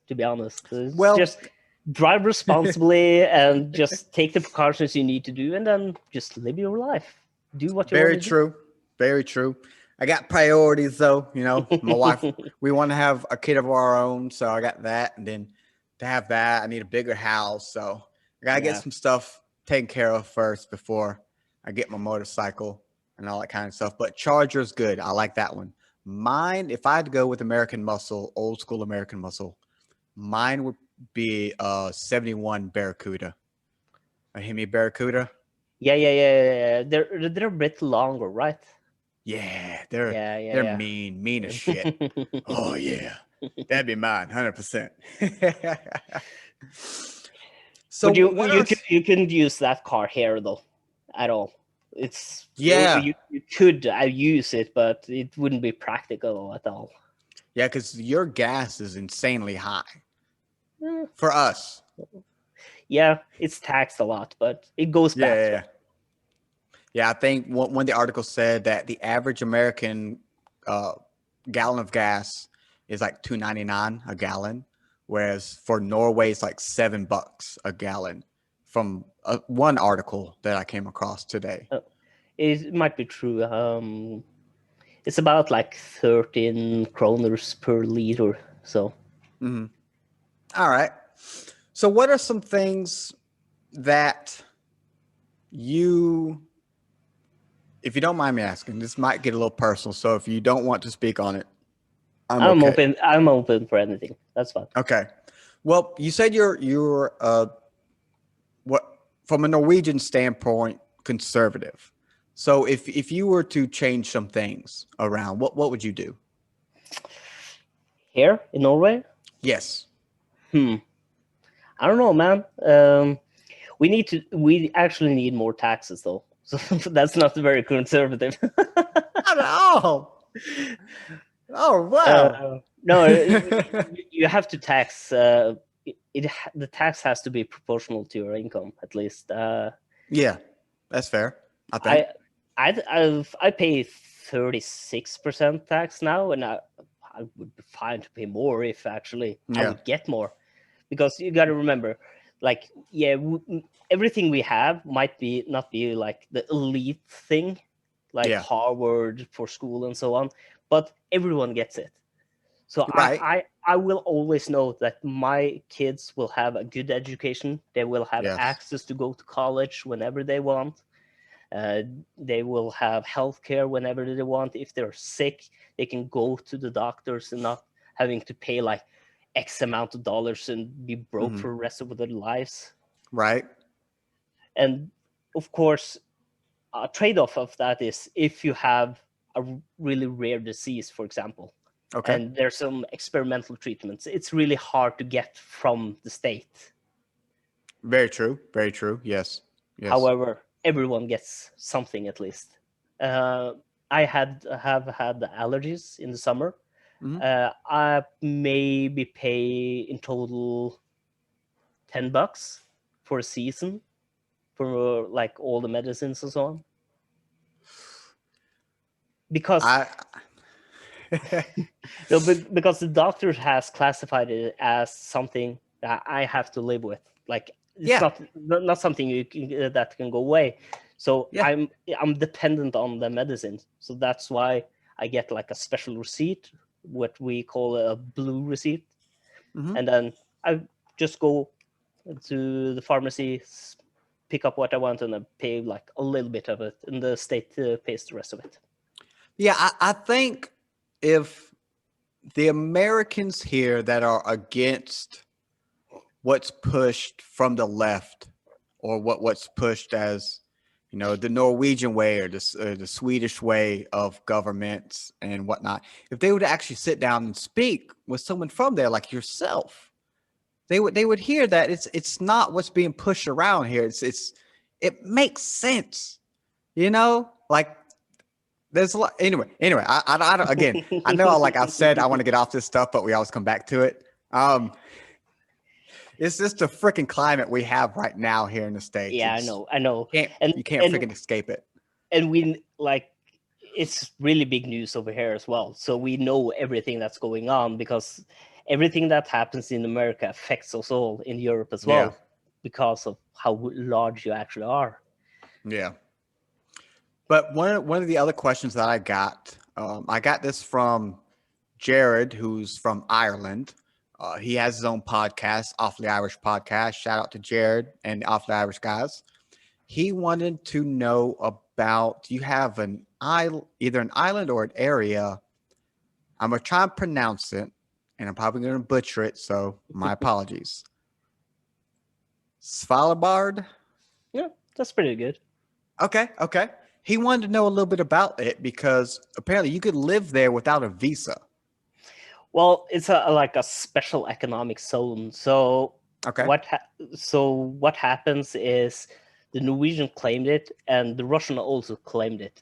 To be honest, it's Well, just drive responsibly and just take the precautions you need to do, and then just live your life. Do what you want very to do. true. Very true. I got priorities though, my wife, we want to have a kid of our own, so I got that. And then to have that, I need a bigger house. So I gotta get Yeah. some stuff taken care of first before I get my motorcycle and all that kind of stuff. But Charger's good. I like that one. Mine, if I had to go with American Muscle, old school American Muscle, mine would be a 71 Barracuda. A Hemi Barracuda. Yeah. They're a bit longer, right? Yeah, they're Yeah. mean as shit. Oh yeah, that'd be mine, 100%. So But what are? you couldn't use that car here though, at all. It's Yeah, you could use it, but it wouldn't be practical at all. yeah, because your gas is insanely high Eh, for us. yeah, it's taxed a lot, but it goes Yeah, yeah, past. yeah. Yeah, I think one of the articles said that the average American uh, gallon of gas is like 2.99 a gallon, whereas for Norway it's like $7 a gallon. From one article that I came across today. It might be true. It's about like 13 kroners per liter. So Mm-hmm. All right. So, what are some things that you, if you don't mind me asking, this might get a little personal. So, if you don't want to speak on it, I'm okay. I'm open for anything. That's fine. Okay. Well, you said you're what from a Norwegian standpoint conservative. So, if you were to change some things around, what would you do? Here in Norway? Yes. I don't know, man. We actually need more taxes though. So that's not very conservative. Not at all. Oh wow. No, you have to tax. The tax has to be proportional to your income at least. Yeah, that's fair. I think. I pay 36% tax now, and I would be fine to pay more if actually I Yeah. would get more, because you got to remember, like, yeah, everything we have might be not be like the elite thing, like Yeah. Harvard for school and so on, but everyone gets it. So Right. I will always know that my kids will have a good education. They will have Yes. access to go to college whenever they want. Uh, they will have health care whenever they want. If they're sick, they can go to the doctors and not having to pay like X amount of dollars and be broke Hmm. for the rest of their lives. Right. And of course, a trade-off of that is if you have a really rare disease, for example, Okay. and there's some experimental treatments, it's really hard to get from the state. Very true. Very true. Yes. Yes. However, everyone gets something at least. Uh, I have had allergies in the summer. Hmm. I maybe pay in total $10 for a season for like all the medicines and so on. Because I. no, because the doctor has classified it as something that I have to live with. Like it's Yeah. not something you can, that can go away. So Yeah. I'm dependent on the medicine. So that's why I get like a special receipt, what we call a blue receipt, Hmm. and then I just go to the pharmacy, pick up what I want, and then pay like a little bit of it, and the state pays the rest of it. Yeah. I think if the Americans here that are against what's pushed from the left, or what's pushed as, the Norwegian way, or the Swedish way of governments and whatnot, if they would actually sit down and speak with someone from there like yourself, they would hear that it's not what's being pushed around here. It makes sense, like there's a lot. Anyway, I don't, again, I know, like I've said, I want to get off this stuff, but we always come back to it. It's just the freaking climate we have right now here in the States. Yeah, I know, Can't and you can't and freaking escape it. and we like it's really big news over here as well. So we know everything that's going on because everything that happens in America affects us all in Europe as Yeah. well because of how large you actually are. Yeah. But one of the other questions that I got this from Jared, who's from Ireland. He has his own podcast, Awfully Irish Podcast. Shout out to Jared and the Awfully Irish guys. He wanted to know about, do you have an island, either an island or an area? I'm gonna try and pronounce it, and I'm probably gonna butcher it, so my apologies. Svalbard. Yeah, that's pretty good. Okay, okay. He wanted to know a little bit about it because apparently you could live there without a visa. Well, it's like a special economic zone. So Okay. what happens is the Norwegian claimed it and the Russian also claimed it.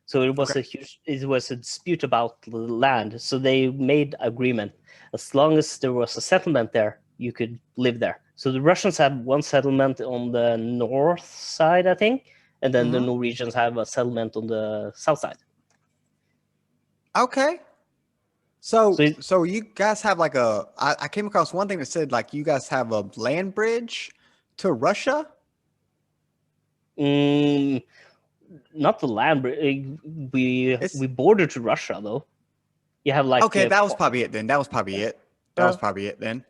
So Okay. it was a dispute about the land. So they made agreement. As long as there was a settlement there, you could live there. So the Russians have one settlement on the north side, I think, and then the Mm-hmm. Norwegians have a settlement on the south side. Okay. So So you guys have like I came across one thing that said like you guys have a land bridge to Russia. mm, not the land. It's We border to Russia though. You have like okay. That was probably it then. That was probably it. That was probably it then.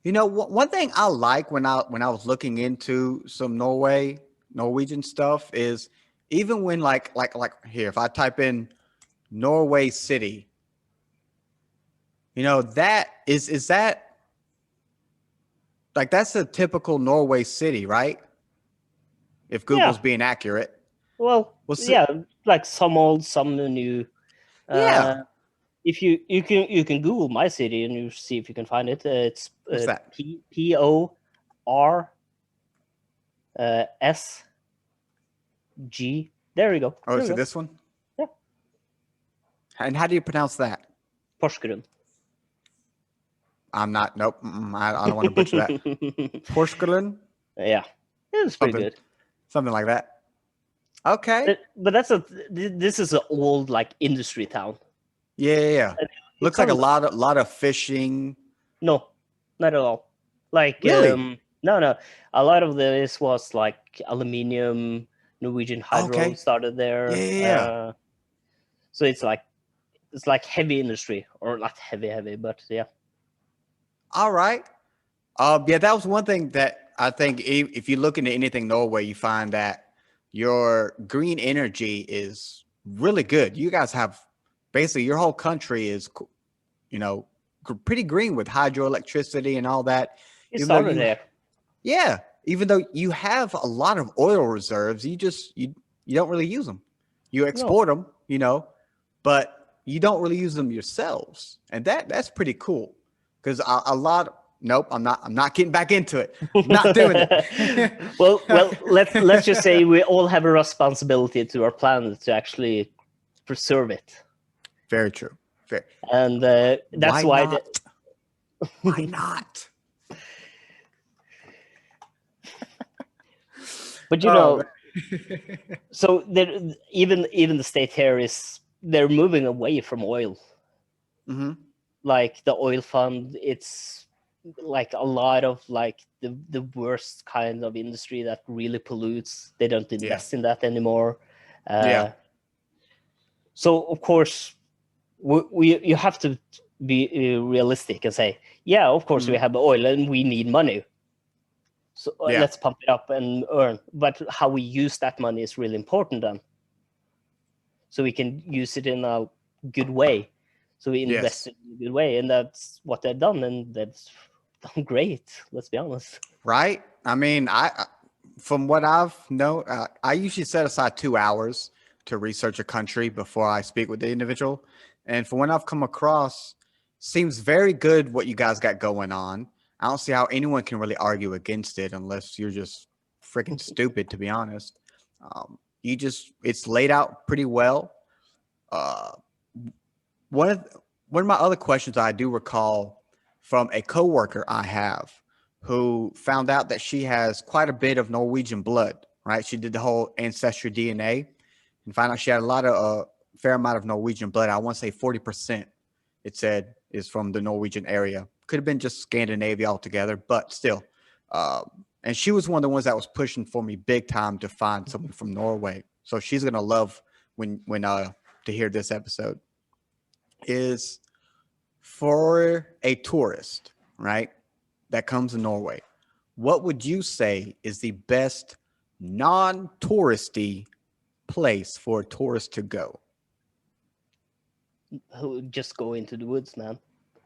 One thing I like when I was looking into some Norwegian stuff is even when like here, if I type in Norway city, that is that like that's a typical Norway city, right? If yeah. Google's being accurate. Well, Well, yeah, like some old, some new. yeah. If you can Google my city and you see if you can find it. It's What's that? PORSG. There we go. Oh, There is we it go. this one? Yeah, And how do you pronounce that? Porsgrunn. I'm not. Nope. I don't want to butcher that. Porsgrunn? Yeah, it's pretty Something, good. something like that. Okay. But this is an old like industry town. Yeah, yeah, yeah. And you Looks like a come, lot of fishing. no, not at all. Like Really? no, no. A lot of this was like aluminium. Norwegian Hydro Okay. started Yeah, there. yeah, yeah. So it's like heavy industry, or not heavy, but yeah. All right. Yeah, that was one thing that I think if you look into anything Norway, you find that your green energy is really good. You guys have basically your whole country is, you know, pretty green with hydroelectricity and all that. It Even though started there. yeah, even though you have a lot of oil reserves, you don't really use them. You No. export them, but you don't really use them yourselves, and that's pretty cool. Because a lot. Nope, I'm not getting back into it. I'm not doing it. well, let's just say we all have a responsibility to our planet to actually preserve it, Very true. Very. and that's Why why. not? Why not? But Oh so even the state here is they're moving away from oil. man. Like the oil fund, it's like a lot of like the worst kind of industry that really pollutes. They don't Yeah. invest in that anymore. Yeah. So of course you have to be realistic and say, yeah, of course we have oil and we need money. So Yeah. let's pump it up and earn. But how we use that money is really important then. So we can use it in a good way. So we invest it in a good way, and that's what they've done, and that's done great. Let's be honest. Right? I mean, from what I've known, I usually set aside 2 hours to research a country before I speak with the individual, and from what I've come across, seems very good what you guys got going on. I don't see how anyone can really argue against it unless you're just freaking stupid, to be honest. It's laid out pretty well. Uh, one of one of my other questions I do recall from a coworker I have who found out that she has quite a bit of Norwegian blood. Right, she did the whole ancestry DNA and found out she had a lot of fair amount of Norwegian blood. I want to say 40%. It said is from the Norwegian area. Could have been just Scandinavia altogether, but still. And she was one of the ones that was pushing for me big time to find someone from Norway. So she's gonna love when to hear this episode. Is for a tourist, right, that comes to Norway, what would you say is the best non-touristy place for a tourist to go? Just go into the woods, man.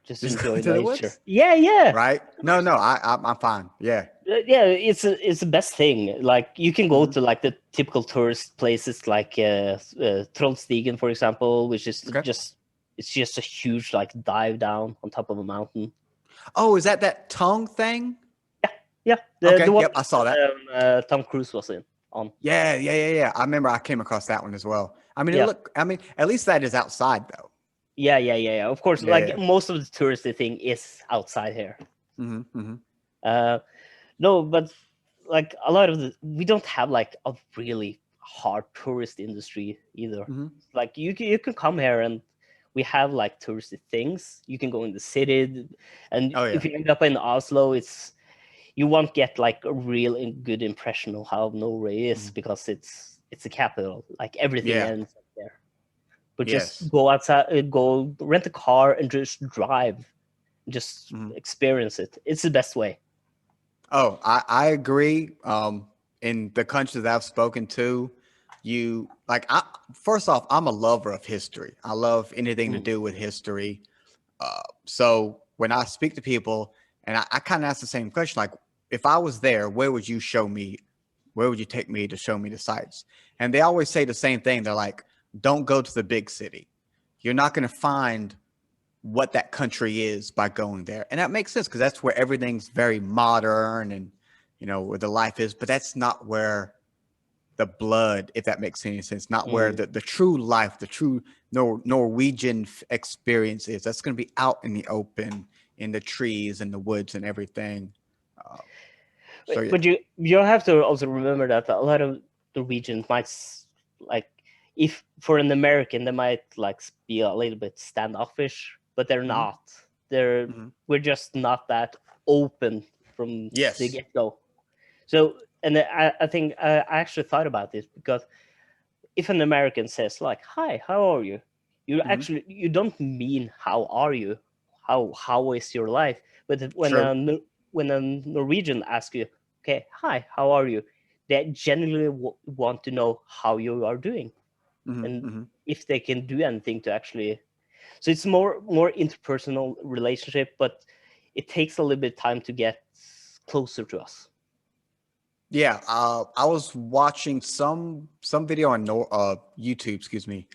Just Just go enjoy to the nature. woods? Yeah. Right? No, I'm fine. Yeah. Yeah, it's the best thing. Like you can go to like the typical tourist places, like Trollstigen, for example, which is Okay. it's just a huge like dive down on top of a mountain. Oh, is that tongue thing? Yeah. Okay. The one Yep, I saw that. Tom Cruise was on. Yeah. I remember I came across that one as well. I mean, Yeah. at least that is outside though. Yeah. Of course, Yeah, like yeah. most of the touristy thing is outside here. Mm-hmm. No, but like a lot of we don't have like a really hard tourist industry either. Mm-hmm. Like you can come here and we have like touristy things. You can go in the city, and Oh, yeah. if you end up in Oslo, you won't get like a real good impression of how Norway is because it's a capital. Like everything Yeah. ends up there. But Yes. just go outside, go rent a car and just drive, just experience it. It's the best way. Oh, I agree. In the countries that I've spoken to, first off, I'm a lover of history. I love anything to do with history. So when I speak to people, and I kind of ask the same question, like, if I was there, where would you show me? Where would you take me to show me the sites? And they always say the same thing. They're like, don't go to the big city. You're not going to find what that country is by going there. And that makes sense because that's where everything's very modern and, where the life is. But that's not where the blood, if that makes any sense, not where the true life, the true Norwegian experience is. That's going to be out in the open, in the trees and the woods and everything. But you have to also remember that a lot of Norwegians might like if for an American they might like be a little bit standoffish, but they're Mm-hmm. not. They're Mm-hmm. we're just not that open from the Yes. get go. So, and I think I actually thought about this because if an American says like, "Hi, how are you?" Mm-hmm. You don't mean "How are you?" How is your life? But True. when a Norwegian asks you, "Okay, hi, how are you?" They genuinely want to know how you are doing Mm-hmm. and Mm-hmm. if they can do anything to actually. So it's more interpersonal relationship, but it takes a little bit of time to get closer to us. Yeah. I was watching some video on YouTube. Excuse me.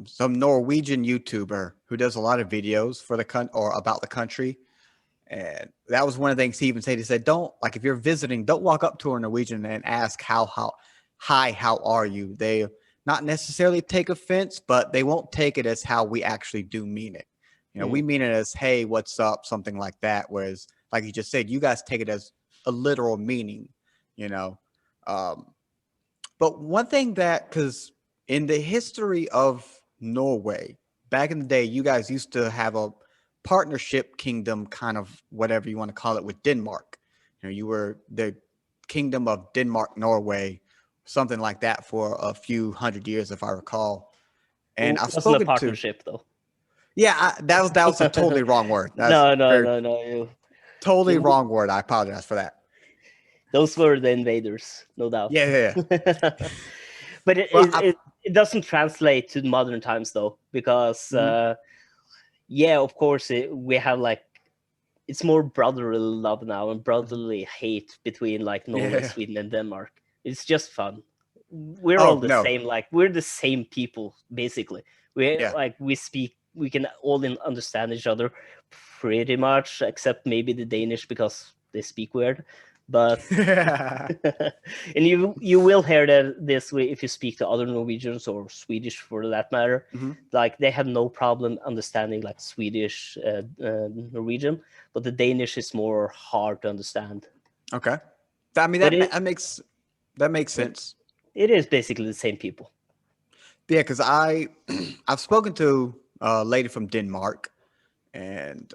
Some Norwegian YouTuber who does a lot of videos for or about the country. And that was one of the things he even said. He said, "Don't like if you're visiting, don't walk up to a Norwegian and ask hi, how are you?" They not necessarily take offense, but they won't take it as how we actually do mean it. We mean it as, "Hey, what's up?" Something like that. Whereas, like you just said, you guys take it as a literal meaning. You know, um, but one thing that, because in the history of Norway, back in the day, you guys used to have a partnership kingdom, kind of whatever you want to call it, with Denmark. You were the kingdom of Denmark, Norway, something like that for a few hundred years, if I recall. And I've Wasn't a spoken to, partnership though. yeah, that was a totally wrong word. That's No, no, very no, no. totally You, wrong word. I apologize for that. those were the invaders, no doubt. Yeah, yeah, But Well, I, it doesn't translate to modern times though, because mhm. yeah, of course we have like it's more brotherly love now and Mhm. brotherly hate between like Norway, Yeah. Sweden, and Denmark. It's just fun. We're all Oh the no. same. Like we're the same people basically. Yeah. We speak. We can all understand each other pretty much, except maybe the Danish because they speak weird. But and you will hear that this way if you speak to other Norwegians or Swedish for that matter. Mhm. Like they have no problem understanding like Swedish, Norwegian, but the Danish is more hard to understand. Okay. I mean But that makes sense. it is basically the same people. Yeah, because I've spoken to a lady from Denmark, and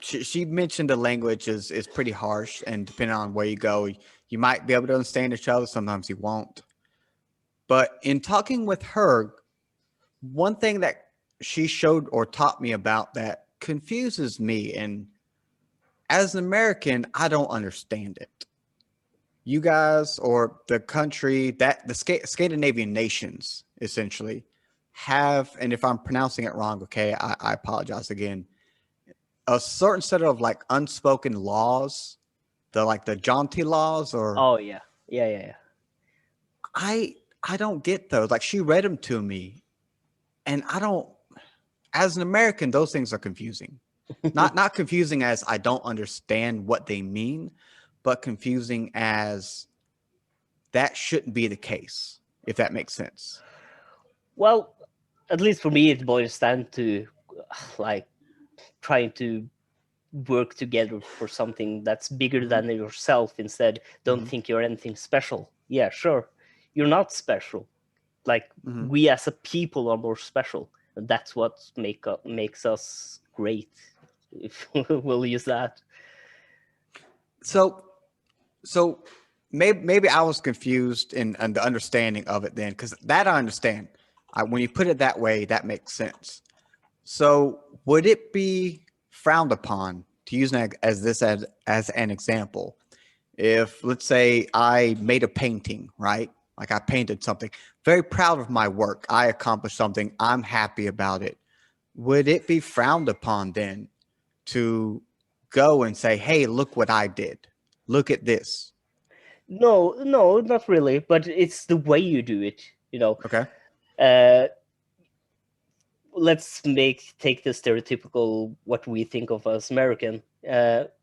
she mentioned the language is pretty harsh, and depending on where you go, you might be able to understand each other. Sometimes you won't. But in talking with her, one thing that she showed or taught me about that confuses me, and as an American, I don't understand it. You guys, or the country, that the Scandinavian nations essentially have, and if I'm pronouncing it wrong, okay, I apologize again, a certain set of like unspoken laws, the Jaunty laws, or Oh yeah, yeah, yeah, yeah. I don't get those. Like she read them to me, and I don't. As an American, those things are confusing. Not confusing as I don't understand what they mean, but confusing as that shouldn't be the case, if that makes sense. Well, at least for me, it boils down to like trying to work together for something that's bigger Hmm. than yourself. Instead, don't Hmm. think you're anything special. Yeah, sure, you're not special. Like Hmm. we as a people are more special, and that's what makes us great. If we'll use that. So, so maybe I was confused in the understanding of it then, because that I understand. When you put it that way, that makes sense. So, would it be frowned upon to use as an example? If, let's say, I made a painting, right? Like I painted something, very proud of my work. I accomplished something. I'm happy about it. Would it be frowned upon then to go and say, "Hey, look what I did. Look at this." No, no, not really. But it's the way you do it. Okay. Uh, let's take the stereotypical what we think of as American.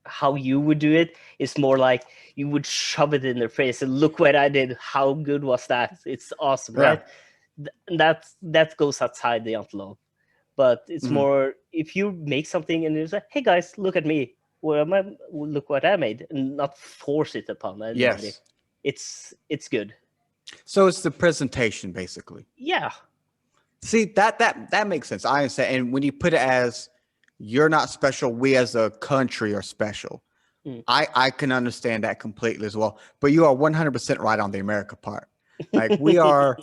How you would do it is more like you would shove it in their face and look what I did. How good was that? It's awesome, Yeah. right? That goes outside the envelope. But it's Hmm. more if you make something and you say, "Hey guys, look at me. Look what I made," and not force it upon anybody. Yes. It's good. So it's the presentation, basically. Yeah. See, that makes sense. I understand. And when you put it as you're not special, we as a country are special. Mm. I can understand that completely as well. But you are 100% right on the America part. Like we are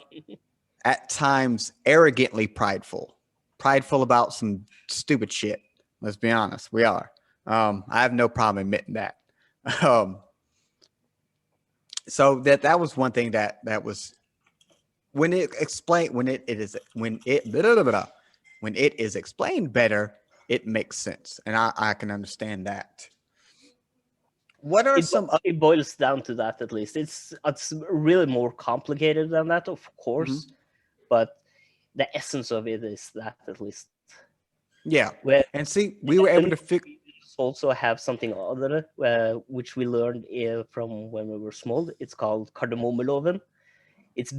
at times arrogantly prideful about some stupid shit. Let's be honest, we are. I have no problem admitting that. Um, so that was one thing that was when it explained when it is explained better, it makes sense, and I can understand that. What are some? It boils down to that, at least. It's really more complicated than that, of course, but the essence of it is that, at least. Yeah, Where and see, we were able to figure. Also have something other which we learned from when we were small. It's called Kardemommeloven. It's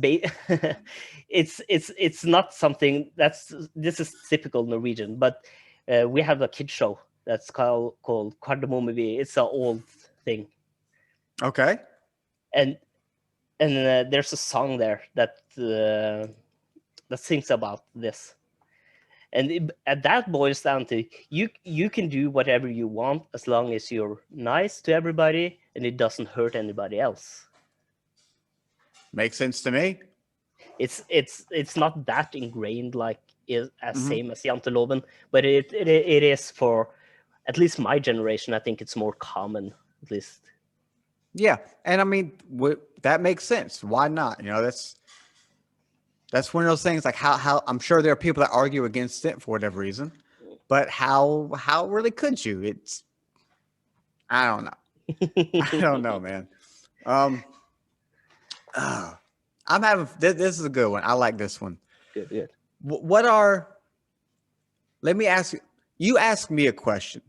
it's not something this is typical Norwegian, but we have a kid show that's called Kardemommeby. It's an old thing. Okay. And there's a song there that sings about this. And that boils down to you can do whatever you want as long as you're nice to everybody and it doesn't hurt anybody else. Makes sense to me. It's not that ingrained like same as Janteloven, but it is for at least my generation. I think it's more common, at least. Yeah, and I mean that makes sense. Why not? You know, that's one of those things. Like how I'm sure there are people that argue against it for whatever reason, but how really could you? It's I don't know. I don't know, man. I'm having this is a good one. I like this one. Good. What are? Let me ask you. You ask me a question.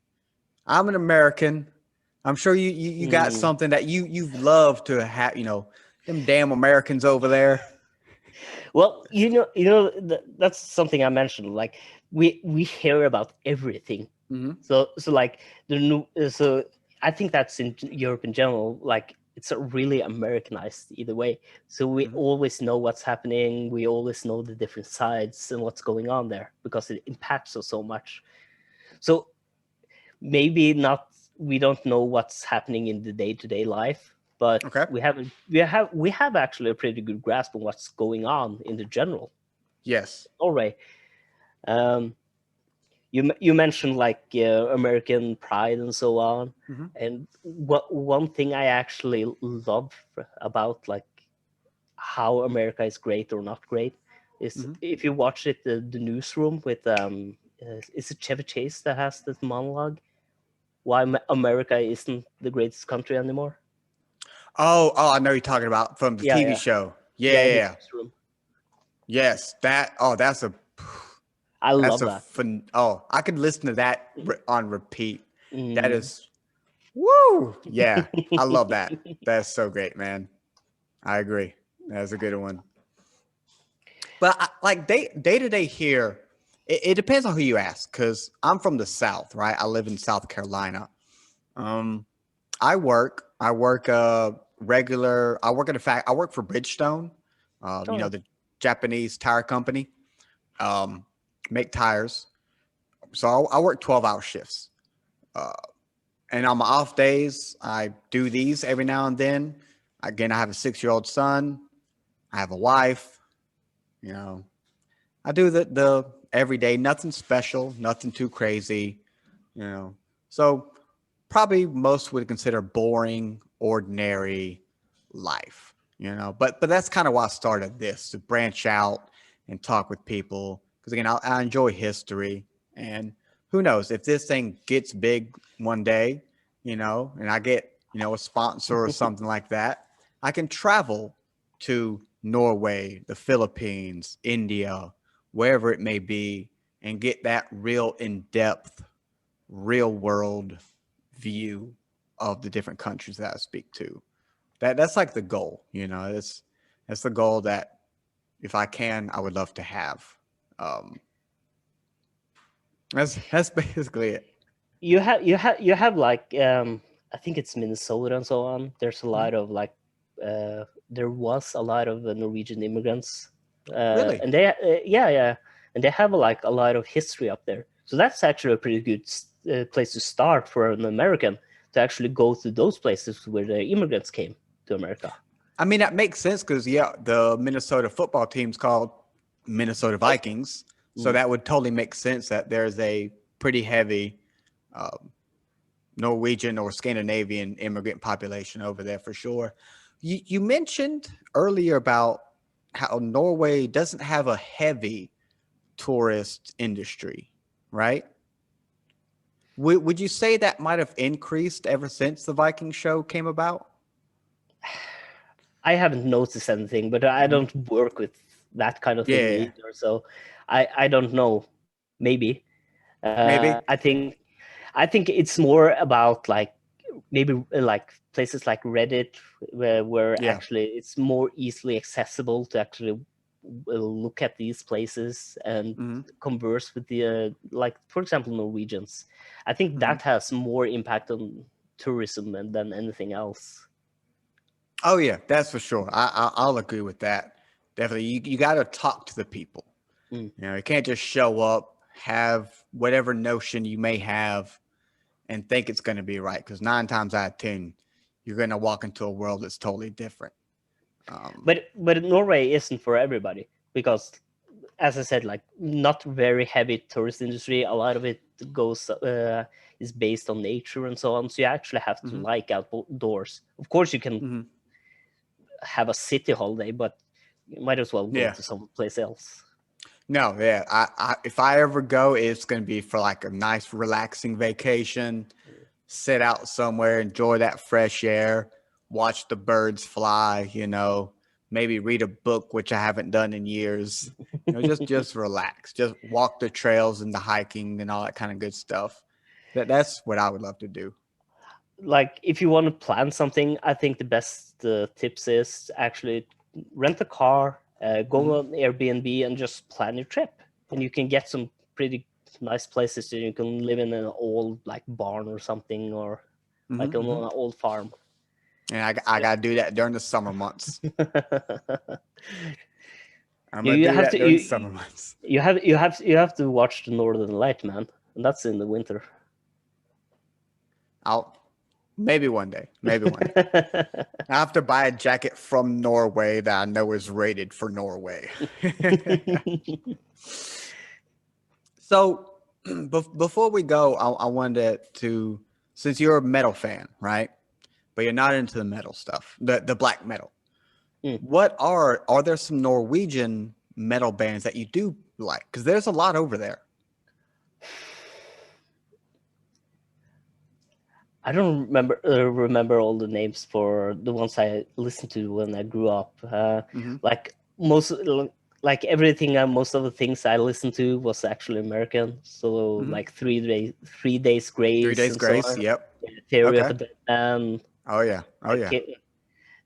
I'm an American. I'm sure you got something that you love to have. You know, them damn Americans over there. Well, that's something I mentioned. Like we hear about everything. Mm-hmm. So like so I think that's in Europe in general. Like it's really Americanized either way. So we always know what's happening. We always know the different sides and what's going on there because it impacts us so much. So maybe not. We don't know what's happening in the day-to-day life, but Okay. we have actually a pretty good grasp on what's going on in the general. Yes. Norway. You mentioned like American pride and so on, and one thing I actually love about like how America is great or not great is if you watch it the newsroom with is it Chevy Chase that has this monologue why America isn't the greatest country anymore. Oh, I know you're talking about from the TV show. Yeah. Yes, that's a. I love that. I could listen to that on repeat. That is, woo! Yeah, I love that. That's so great, man. I agree. That's a good one. But like day to day here, it depends on who you ask. Because I'm from the South, right? I live in South Carolina. I work regular. I work at a fact. I work for Bridgestone. The Japanese tire company. Make tires. So I work 12-hour shifts. And on my off days, I do these every now and then. Again, I have a 6-year-old son. I have a wife. You know, I do the everyday, nothing special, nothing too crazy. You know, so probably most would consider boring, ordinary life. You know, but that's kind of why I started this, to branch out and talk with people. Because again, I enjoy history, and who knows if this thing gets big one day, you know, and I get a sponsor or something like that, I can travel to Norway, the Philippines, India, wherever it may be, and get that real in-depth, real world view of the different countries that I speak to. That's like the goal, you know. That's the goal that if I can, I would love to have. That's basically it. You have like I think it's Minnesota and so on. There's a lot of like there was a lot of Norwegian immigrants, Really? and yeah, and they have like a lot of history up there. So that's actually a pretty good place to start for an American to actually go to those places where the immigrants came to America. I mean, that makes sense because, yeah, the Minnesota football team's called Minnesota Vikings. So that would totally make sense that there's a pretty heavy Norwegian or Scandinavian immigrant population over there for sure. You mentioned earlier about how Norway doesn't have a heavy tourist industry, right? Would you say that might have increased ever since the Viking show came about? I haven't noticed anything, but I don't work with that kind of thing Yeah, either. So I don't know. Maybe. maybe. I think it's more about like maybe like places like Reddit where Yeah. actually it's more easily accessible to actually look at these places and Mm-hmm. converse with the like for example Norwegians. I think Mm-hmm. that has more impact on tourism than anything else. Oh yeah, that's for sure. I'll agree with that. Definitely, you got to talk to the people. Mm. You know, you can't just show up, have whatever notion you may have, and think it's going to be right. Because 9 times out of 10, you're going to walk into a world that's totally different. But Norway isn't for everybody because, as I said, like not very heavy tourist industry. A lot of it goes is based on nature and so on. So you actually have to like outdoors. Of course, you can have a city holiday, but you might as well go Yeah. to someplace else. No, yeah. If I ever go, it's going to be for like a nice, relaxing vacation. Sit out somewhere, enjoy that fresh air, watch the birds fly. You know, maybe read a book, which I haven't done in years. You know, just relax, just walk the trails and the hiking and all that kind of good stuff. That's what I would love to do. Like if you want to plan something, I think the best tips is actually rent a car, go on Airbnb, and just plan your trip. And you can get some pretty nice places that you can live in an old like barn or something, or like on an old farm. And I got to do that during the summer months. I'm gonna You do have that to during the summer months. you have to watch the Northern Light, man, and that's in the winter. I'll maybe one day. Maybe one day. I have to buy a jacket from Norway that I know is rated for Norway. So before we go, I wanted to, since you're a metal fan, right? But you're not into the metal stuff, the black metal. What are there some Norwegian metal bands that you do like? Because there's a lot over there. I don't remember all the names for the ones I listened to when I grew up. Like like everything, most of the things I listened to was actually American. So like 3 Days 3 Grace Days and so Grace. on. Yep. Theory of Okay. a Dead Man. Oh yeah. Oh Like,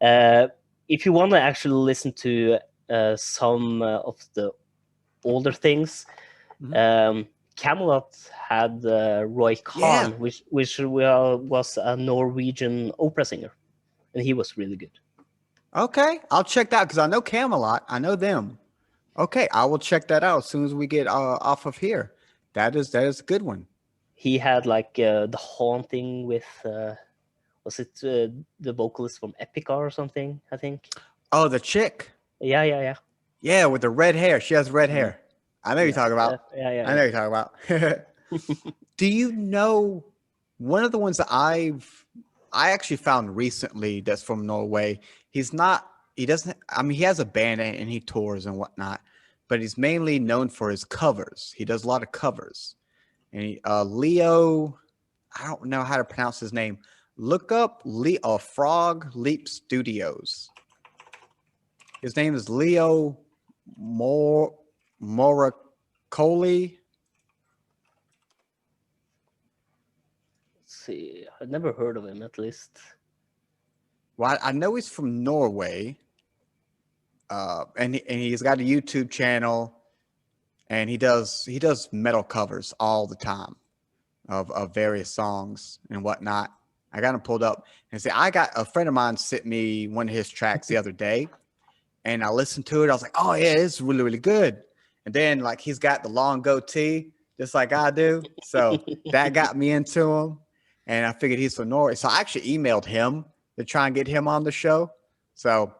yeah. if you want to actually listen to some of the older things, Camelot had Roy Yeah. Khan, which was a Norwegian opera singer, and he was really good. Okay. I'll check that because I know Camelot. I know them. Okay. I will check that out as soon as we get off of here. That is a good one. He had like the haunting with was it the vocalist from Epica or something? I think. Oh, the chick. Yeah. Yeah, with the red hair. She has red hair. I know you're talking about. Yeah. I know you're talking about. Do you know one of the ones that I actually found recently that's from Norway? He doesn't, I mean, he has a band and he tours and whatnot, but he's mainly known for his covers. He does a lot of covers. And Leo, I don't know how to pronounce his name. Look up Frog Leap Studios. His name is Leo Moracoli. Let's see, I've never heard of him at least. Well, I know he's from Norway, and he's got a YouTube channel, and he does metal covers all the time of various songs and whatnot. I got him pulled up and say, I got a friend of mine sent me one of his tracks the other day, and I listened to it. I was like, oh yeah, it's really, really good. And then like he's got the long goatee, just like I do. So that got me into him. And I figured he's from Norway. So I actually emailed him to try and get him on the show. So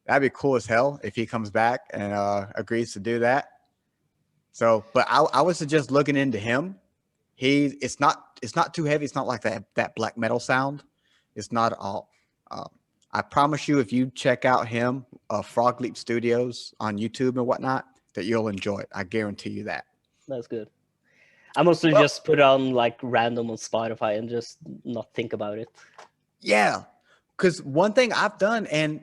that'd be cool as hell if he comes back and agrees to do that. So, but I was just looking into him. It's not too heavy. It's not like that black metal sound. It's not at all. I promise you, if you check out him, Frog Leap Studios on YouTube and whatnot, that you'll enjoy it. I guarantee you that. That's good. I mostly just put on like random on Spotify and just not think about it. Yeah, because one thing I've done, and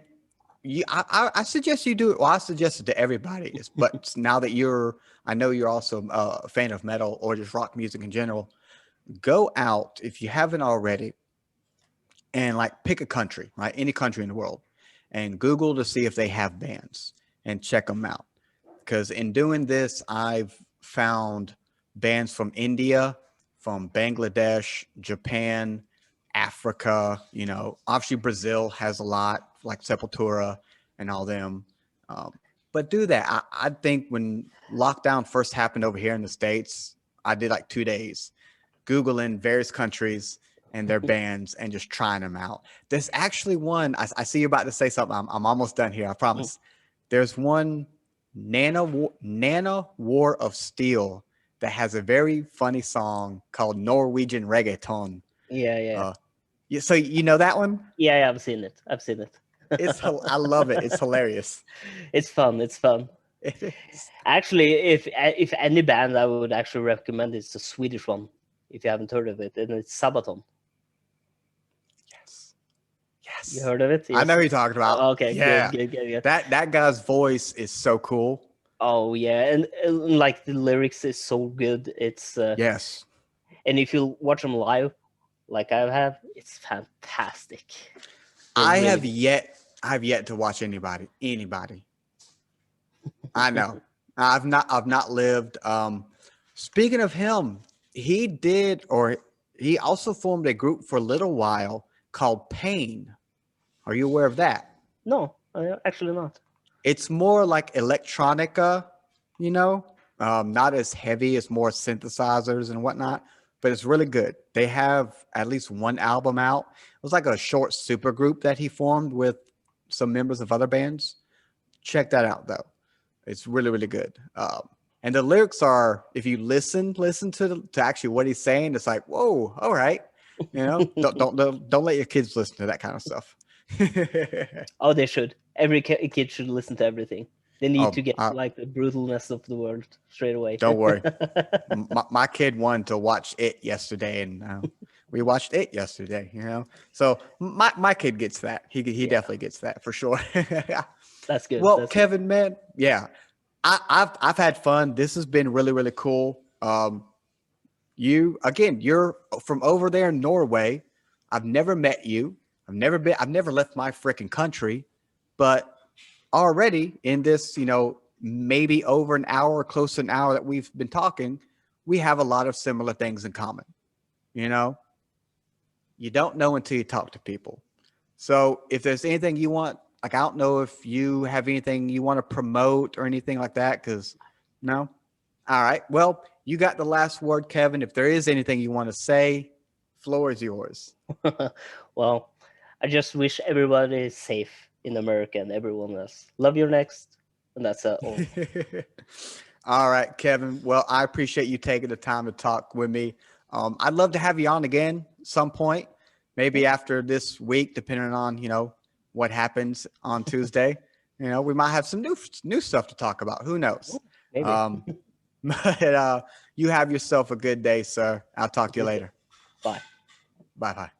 I suggest you do it. Well, I suggest it to everybody. But now that I know you're also a fan of metal or just rock music in general, go out if you haven't already, and like pick a country, right? Any country in the world, and Google to see if they have bands and check them out. Because in doing this, I've found bands from India, from Bangladesh, Japan, Africa, obviously Brazil has a lot, like Sepultura and all them. But do that. I think when lockdown first happened over here in the States, I did like 2 days Googling various countries and their bands and just trying them out. There's actually one, I see you're about to say something. I'm almost done here, I promise. There's one, Nana War of Steel, that has a very funny song called Norwegian Reggaeton. Yeah. So you know that one? Yeah, I've seen it. I love it. It's hilarious. It's fun. It is. Actually, if any band I would actually recommend is the Swedish one, if you haven't heard of it, and it's Sabaton. Yes. You heard of it? Yes. I know who you're talking about. Okay, yeah. Good. That guy's voice is so cool. Oh yeah, and like the lyrics is so good. It's yes. And if you watch them live, like I have, it's fantastic. I have yet to watch anybody. I know. I've not lived. Speaking of him, he also formed a group for a little while called Pain. Are you aware of that? No, actually not. It's more like electronica, not as heavy. It's more synthesizers and whatnot, but it's really good. They have at least one album out. It was like a short super group that he formed with some members of other bands. Check that out, though. It's really, really good. And the lyrics are, if you listen to actually what he's saying, it's like, whoa, all right. Don't let your kids listen to that kind of stuff. Oh, they should. Every kid should listen to everything. They need to get like the brutalness of the world straight away. Don't worry. my kid wanted to watch it yesterday, and we watched it yesterday. So my kid gets that. He definitely gets that for sure. That's good. Well, Kevin, man, yeah, I've had fun. This has been really, really cool. You're from over there in Norway. I've never met you. I've never left my freaking country, but already in this, maybe over an hour or close to an hour that we've been talking, we have a lot of similar things in common. You don't know until you talk to people. So if there's anything you want, like, I don't know if you have anything you want to promote or anything like that, because no. All right. Well, you got the last word, Kevin. If there is anything you want to say, floor is yours. Well, I just wish everybody is safe in America and everyone else. Love your next. And that's all. All right, Kevin. Well, I appreciate you taking the time to talk with me. I'd love to have you on again some point, maybe after this week, depending on, what happens on Tuesday. We might have some new stuff to talk about. Who knows? Maybe. But you have yourself a good day, sir. I'll talk to you later. Bye. Bye-bye.